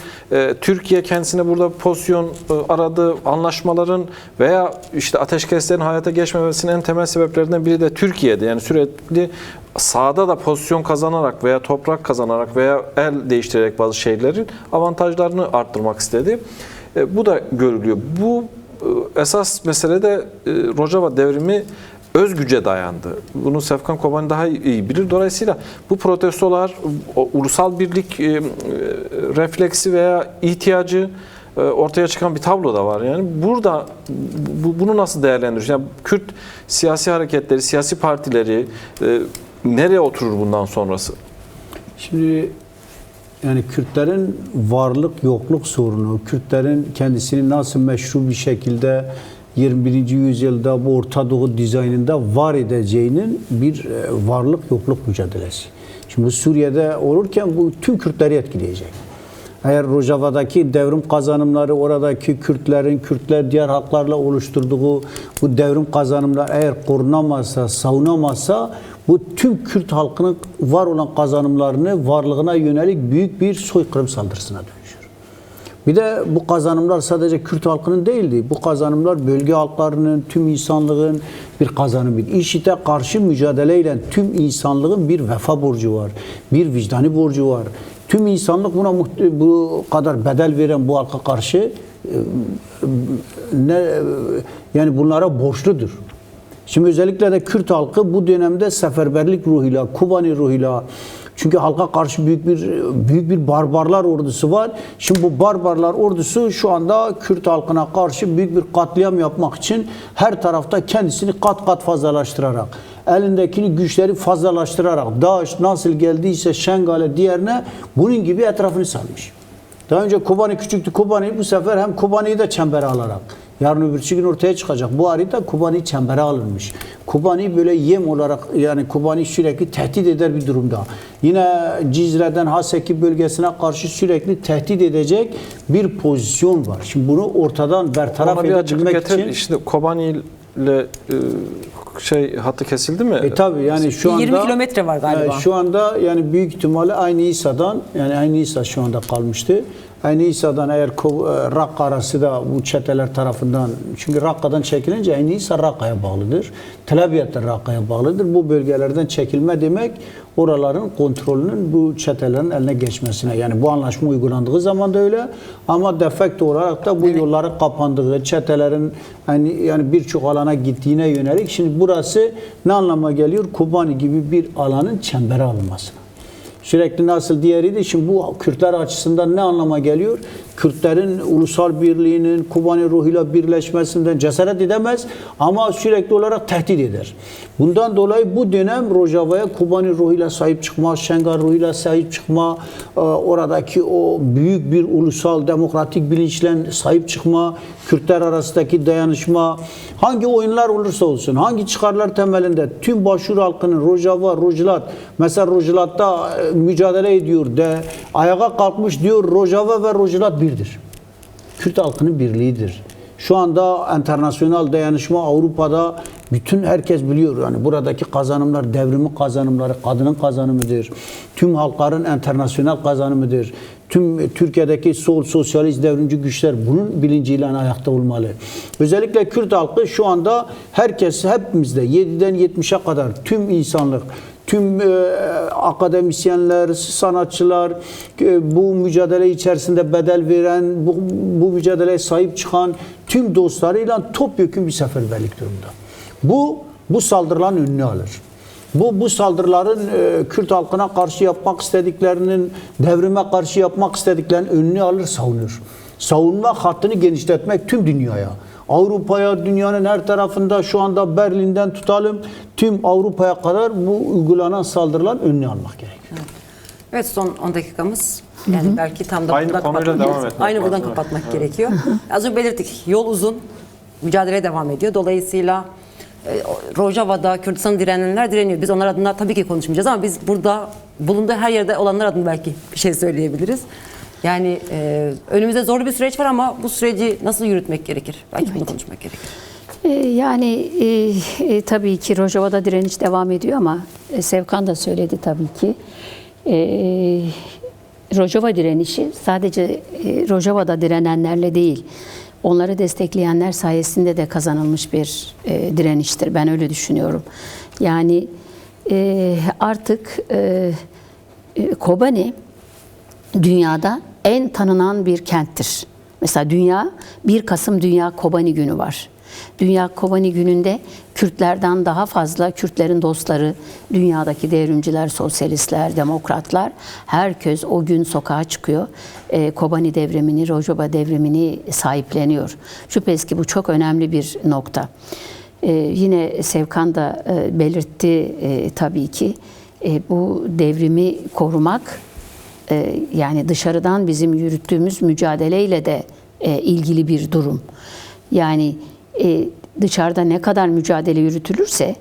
Türkiye kendisine burada pozisyon aradı. Anlaşmaların veya işte ateşkeslerin hayata geçmemesinin en temel sebeplerinden biri de Türkiye'de. Yani sürekli sahada da pozisyon kazanarak veya toprak kazanarak veya el değiştirerek bazı şeylerin avantajlarını arttırmak istedi. Bu da görülüyor. Bu esas mesele de Rojava devrimi özgüce dayandı. Bunu Sefkan Kobani daha iyi bilir. Dolayısıyla bu protestolar, ulusal birlik refleksi veya ihtiyacı ortaya çıkan bir tablo da var. Yani burada bunu nasıl değerlendiriyoruz? Yani Kürt siyasi hareketleri, siyasi partileri nereye oturur bundan sonrası? Şimdi yani Kürtlerin varlık yokluk sorunu, Kürtlerin kendisini nasıl meşru bir şekilde 21. yüzyılda bu Orta Doğu dizaynında var edeceğinin bir varlık yokluk mücadelesi. Şimdi bu Suriye'de olurken bu tüm Kürtleri etkileyecek. Eğer Rojava'daki devrim kazanımları, oradaki Kürtler diğer halklarla oluşturduğu bu devrim kazanımlar eğer korunamazsa, savunamazsa bu tüm Kürt halkının var olan kazanımlarını, varlığına yönelik büyük bir soykırım saldırısına dönüşür. Bir de bu kazanımlar sadece Kürt halkının değildi. Bu kazanımlar bölge halklarının, tüm insanlığın bir kazanımıydı. IŞİD'e karşı mücadeleyle tüm insanlığın bir vefa borcu var, bir vicdani borcu var. Tüm insanlık buna bu kadar bedel veren bu halka karşı yani bunlara borçludur. Şimdi özellikle de Kürt halkı bu dönemde seferberlik ruhuyla, Kobani ruhuyla, çünkü halka karşı büyük bir barbarlar ordusu var. Şimdi bu barbarlar ordusu şu anda Kürt halkına karşı büyük bir katliam yapmak için her tarafta kendisini kat kat fazlalaştırarak, elindekini güçleri fazlalaştırarak, DAEŞ nasıl geldiyse Şengal'e diğerine bunun gibi etrafını sarmış. Daha önce Kobani küçüktü. Kobani bu sefer hem Kobani'yi de çembere alarak, yarın öbürsü gün ortaya çıkacak. Bu harita Kobani çembere alınmış. Kobani böyle yem olarak, yani Kobani sürekli tehdit eder bir durumda. Yine Cizre'den Haseki bölgesine karşı sürekli tehdit edecek bir pozisyon var. Şimdi bunu ortadan bertaraf Ona bir açıklık edebilmek getir. için... İşte Kobani ile hattı kesildi mi? Tabii yani şu anda 20 kilometre var galiba. Şu anda yani büyük ihtimalle Aynı İsa'dan, yani Aynı İsa şu anda kalmıştı. Aynı İsa'dan eğer Rakka arası da bu çeteler tarafından, çünkü Rakka'dan çekilince Aynı İsa Rakka'ya bağlıdır. Tel Aviv de Rakka'ya bağlıdır. Bu bölgelerden çekilme demek oraların kontrolünün bu çetelerin eline geçmesine. Yani bu anlaşma uygulandığı zaman da öyle, ama de facto olarak da bu yolların kapandığı, çetelerin yani birçok alana gittiğine yönelik. Şimdi burası ne anlama geliyor? Kobani gibi bir alanın çembere alınmasına. Sürekli nasıl diğeriydi. Şimdi bu Kürtler açısından ne anlama geliyor? Kürtlerin ulusal birliğinin Kobani ruhuyla birleşmesinden cesaret edemez ama sürekli olarak tehdit eder. Bundan dolayı bu dönem Rojava'ya Kobani ruhuyla sahip çıkma, Şengal ruhuyla sahip çıkma, oradaki o büyük bir ulusal demokratik bilinçle sahip çıkma, Kürtler arasındaki dayanışma, hangi oyunlar olursa olsun, hangi çıkarlar temelinde tüm başvur halkının Rojava, Rojlat, mesela Rojlat'ta mücadele ediyor de ayağa kalkmış diyor, Rojava ve Rojlat birdir. Kürt halkının birliğidir. Şu anda internasyonel dayanışma Avrupa'da bütün herkes biliyor. Yani buradaki kazanımlar, devrimin kazanımları, kadının kazanımıdır. Tüm halkların internasyonel kazanımıdır. Tüm Türkiye'deki sol, sosyalist, devrimci güçler bunun bilinciyle ayakta olmalı. Özellikle Kürt halkı şu anda herkes, hepimizde 7'den 70'e kadar tüm insanlık, tüm akademisyenler, sanatçılar, bu mücadele içerisinde bedel veren, bu mücadeleye sahip çıkan tüm dostlarıyla topyekun bir seferberlik durumda. Bu saldırıların önünü alır. Bu saldırıların Kürt halkına karşı yapmak istediklerinin, devrime karşı yapmak istediklerinin önünü alır, savunur. Savunma hattını genişletmek tüm dünyaya. Avrupa'ya, dünyanın her tarafında, şu anda Berlin'den tutalım tüm Avrupa'ya kadar bu uygulanan saldırıların önünü almak gerekiyor. Evet, son 10 dakikamız. Yani belki tam da Aynı buradan konuyla kapatmak, devam etmek aynı buradan lazım. kapatmak gerekiyor. Az önce belirttik. Yol uzun. Mücadele devam ediyor. Dolayısıyla Rojava'da Kürdistan'ı direnenler direniyor. Biz onlar adına tabii ki konuşmayacağız ama biz burada bulunduğu her yerde olanlar adına belki bir şey söyleyebiliriz. Yani önümüzde zorlu bir süreç var ama bu süreci nasıl yürütmek gerekir? Belki bunu konuşmak gerekir. Tabii ki Rojava'da direniş devam ediyor ama Sevkan da söyledi tabii ki. Rojava direnişi sadece Rojava'da direnenlerle değil, onları destekleyenler sayesinde de kazanılmış bir direniştir. Ben öyle düşünüyorum. Yani artık Kobani dünyada en tanınan bir kenttir. Mesela 1 Kasım Dünya Kobani Günü var. Dünya Kobani Günü'nde Kürtlerden daha fazla, Kürtlerin dostları, dünyadaki devrimciler, sosyalistler, demokratlar, herkes o gün sokağa çıkıyor. Kobani devrimini, Rojava devrimini sahipleniyor. Şüphesiz ki bu çok önemli bir nokta. Yine Sevkan da belirtti tabii ki bu devrimi korumak yani dışarıdan bizim yürüttüğümüz mücadeleyle de ilgili bir durum. Yani dışarıda ne kadar mücadele yürütülürse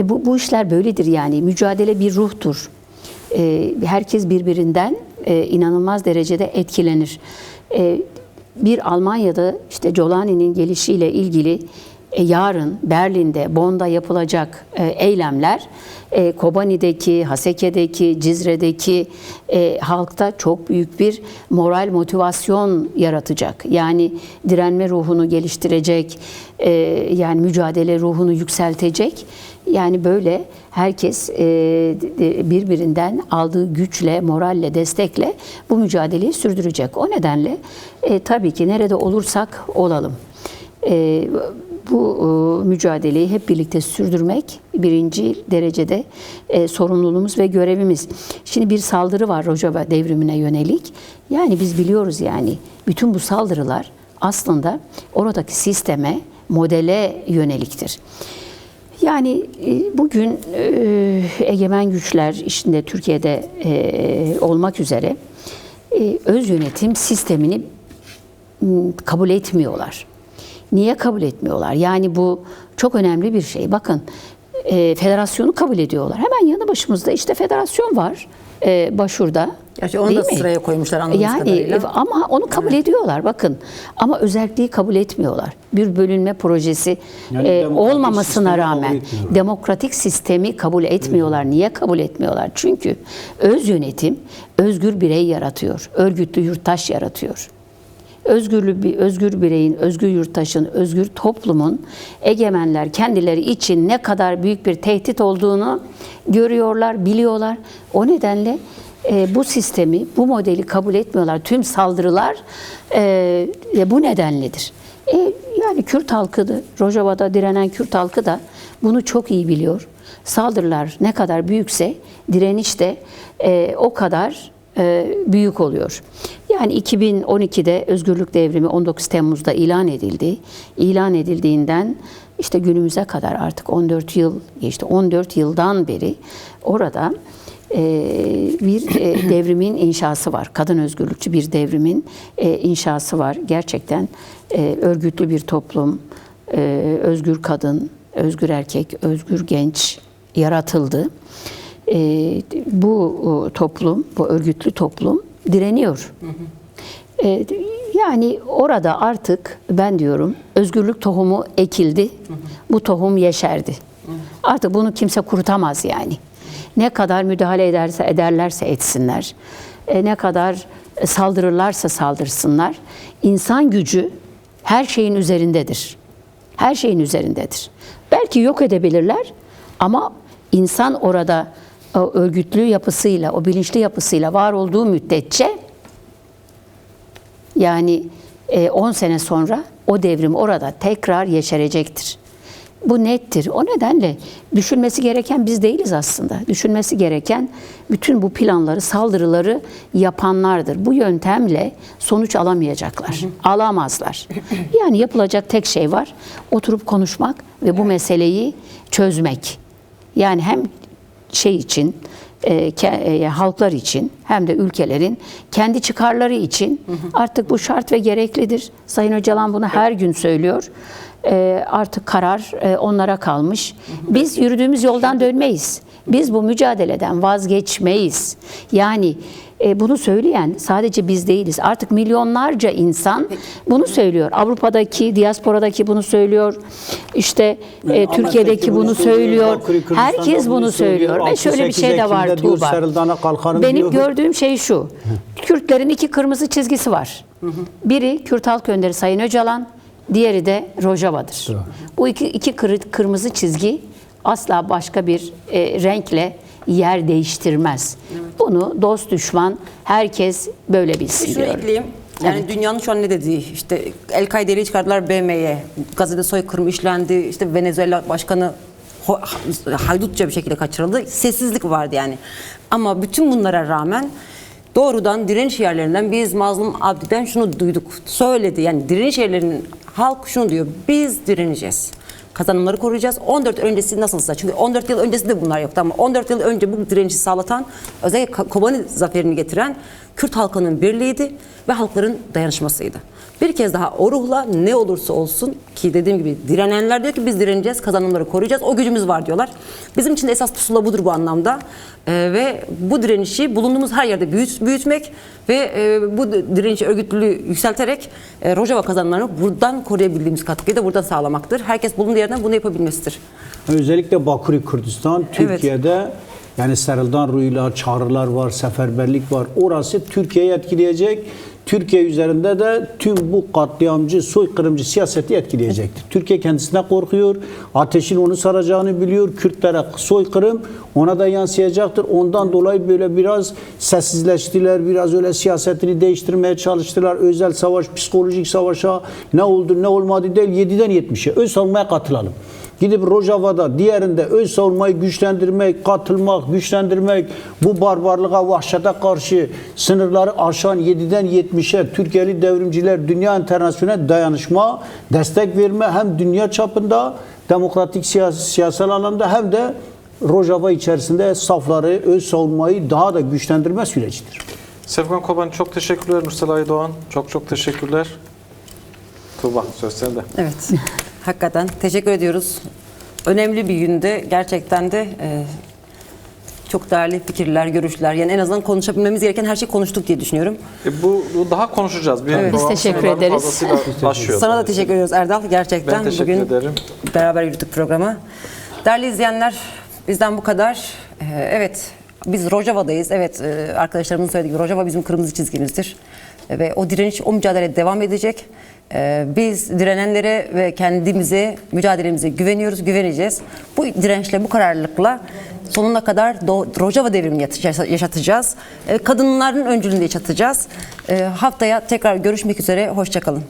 bu işler böyledir yani. Mücadele bir ruhtur. Herkes birbirinden inanılmaz derecede etkilenir. Bir Almanya'da işte Jolani'nin gelişiyle ilgili yarın Berlin'de, Bonn'da yapılacak eylemler Kobani'deki, Haseke'deki, Cizre'deki halkta çok büyük bir moral motivasyon yaratacak. Yani direnme ruhunu geliştirecek, yani mücadele ruhunu yükseltecek. Yani böyle herkes birbirinden aldığı güçle, moralle, destekle bu mücadeleyi sürdürecek. O nedenle tabii ki nerede olursak olalım, bu mücadeleyi hep birlikte sürdürmek birinci derecede sorumluluğumuz ve görevimiz. Şimdi bir saldırı var Rojava devrimine yönelik. Yani biz biliyoruz yani bütün bu saldırılar aslında oradaki sisteme, modele yöneliktir. Yani bugün egemen güçler içinde Türkiye'de olmak üzere öz yönetim sistemini kabul etmiyorlar. Niye kabul etmiyorlar? Yani bu çok önemli bir şey. Bakın federasyonu kabul ediyorlar. Hemen yanı başımızda işte federasyon var başvurda. Gerçi onu da sıraya koymuşlar anladığımız kadarıyla. Ama onu kabul ediyorlar bakın. Ama özelliği kabul etmiyorlar. Bir bölünme projesi olmamasına rağmen demokratik sistemi kabul etmiyorlar. Niye kabul etmiyorlar? Çünkü öz yönetim özgür birey yaratıyor. Örgütlü yurttaş yaratıyor. Özgür bireyin, özgür yurttaşın, özgür toplumun egemenler kendileri için ne kadar büyük bir tehdit olduğunu görüyorlar, biliyorlar. O nedenle bu sistemi, bu modeli kabul etmiyorlar. Tüm saldırılar bu nedenledir. Yani Kürt halkı da, Rojava'da direnen Kürt halkı da bunu çok iyi biliyor. Saldırılar ne kadar büyükse direniş de o kadar büyük oluyor. Yani 2012'de Özgürlük Devrimi 19 Temmuz'da ilan edildi. İlan edildiğinden işte günümüze kadar artık 14 yıl geçti. 14 yıldan beri orada bir devrimin inşası var. Kadın özgürlükçü bir devrimin inşası var. Gerçekten örgütlü bir toplum, özgür kadın, özgür erkek, özgür genç yaratıldı. Bu toplum, bu örgütlü toplum direniyor. Yani orada artık ben diyorum özgürlük tohumu ekildi, bu tohum yeşerdi. Artık bunu kimse kurutamaz yani. Ne kadar müdahale ederlerse etsinler, ne kadar saldırırlarsa saldırsınlar, insan gücü her şeyin üzerindedir. Her şeyin üzerindedir. Belki yok edebilirler ama insan orada o örgütlü yapısıyla, o bilinçli yapısıyla var olduğu müddetçe yani 10 sene sonra o devrim orada tekrar yeşerecektir. Bu nettir. O nedenle düşünmesi gereken biz değiliz aslında. Düşünmesi gereken bütün bu planları, saldırıları yapanlardır. Bu yöntemle sonuç alamayacaklar. Alamazlar. Yani yapılacak tek şey var. Oturup konuşmak ve bu meseleyi çözmek. Yani hem şey için, halklar için hem de ülkelerin kendi çıkarları için artık bu şart ve gereklidir. Sayın Öcalan bunu her gün söylüyor. Artık karar onlara kalmış. Biz yürüdüğümüz yoldan dönmeyiz. Biz bu mücadeleden vazgeçmeyiz. Yani bunu söyleyen sadece biz değiliz. Artık milyonlarca insan bunu söylüyor. Avrupa'daki, diasporadaki bunu söylüyor. İşte Türkiye'deki bunu söylüyor. Herkes bunu söylüyor. Ve şöyle bir şey de var Tuğba. Benim gördüğüm şey şu. Kürtlerin 2 kırmızı çizgisi var. Biri Kürt Halk Önderi Sayın Öcalan, diğeri de Rojava'dır. Bu iki kırmızı çizgi asla başka bir renkle yer değiştirmez. Bunu dost düşman herkes böyle bilsin Şunu diyorum. ekleyeyim. Yani dünyanın şu an ne dediği, işte El-Kaide'yi çıkardılar BM'ye, Gazze'de soykırım işlendi, işte Venezuela başkanı haydutça bir şekilde kaçırıldı. Sessizlik vardı yani. Ama bütün bunlara rağmen doğrudan direniş yerlerinden biz Mazlum Abdi'den şunu duyduk, söyledi. Yani direniş yerlerinin halk şunu diyor, biz direneceğiz. kazanımları koruyacağız. 14 yıl öncesi nasılsa, çünkü 14 yıl öncesi de bunlar yoktu ama 14 yıl önce bu direnişi sağlatan, özellikle Kobani zaferini getiren Kürt halkının birliğiydi ve halkların dayanışmasıydı. Bir kez daha o ruhla ne olursa olsun, ki dediğim gibi direnenler diyor ki biz direneceğiz, kazanımları koruyacağız, o gücümüz var diyorlar. Bizim için de esas pusula budur bu anlamda. Ve bu direnişi bulunduğumuz her yerde büyütmek ve bu direnişi örgütlülüğü yükselterek Rojava kazanımlarını buradan koruyabildiğimiz katkıyı da buradan sağlamaktır. Herkes bulunduğu yerden bunu yapabilmesidir. Özellikle Bakuri Kürdistan, Türkiye'de yani Sarıldan Ruyla, çağrılar var, seferberlik var. Orası Türkiye'yi etkileyecek. Türkiye üzerinde de tüm bu katliamcı, soykırımcı siyaseti etkileyecektir. Türkiye kendisine korkuyor. Ateşin onu saracağını biliyor. Kürtlere soykırım ona da yansıyacaktır. Ondan dolayı böyle biraz sessizleştiler. Biraz öyle siyasetini değiştirmeye çalıştılar. Özel savaş, psikolojik savaşa ne oldu ne olmadı değil. 7'den 70'e öz savunmaya katılalım. Gidip Rojava'da, diğerinde öz savunmayı güçlendirmek, katılmak, güçlendirmek, bu barbarlığa, vahşete karşı sınırları aşan 7'den 70'e Türkiye'li devrimciler dünya internasyonel dayanışma, destek verme, hem dünya çapında demokratik siyasal alanda hem de Rojava içerisinde safları, öz savunmayı daha da güçlendirme sürecidir. Sefkan Kobani çok teşekkürler. Nursel Aydoğan çok teşekkürler. Tuğba söz sende. Evet, hakikaten teşekkür ediyoruz. Önemli bir günde gerçekten de çok değerli fikirler, görüşler. Yani en azından konuşabilmemiz gereken her şeyi konuştuk diye düşünüyorum. Bu daha konuşacağız. Evet. Biz teşekkür ederiz. Sana da teşekkür ediyoruz Erdal. Gerçekten Ben teşekkür bugün ederim. beraber yürüttük programı. Değerli izleyenler, bizden bu kadar. Evet, biz Rojava'dayız. Evet, arkadaşlarımızın söylediği gibi Rojava bizim kırmızı çizgimizdir. Ve o direniş, o mücadele devam edecek. Biz direnenlere ve kendimize, mücadelemize güveniyoruz, güveneceğiz. Bu dirençle, bu kararlılıkla sonuna kadar Rojava devrimini yaşatacağız. Kadınların öncülüğünde yaşatacağız. Haftaya tekrar görüşmek üzere, hoşça kalın.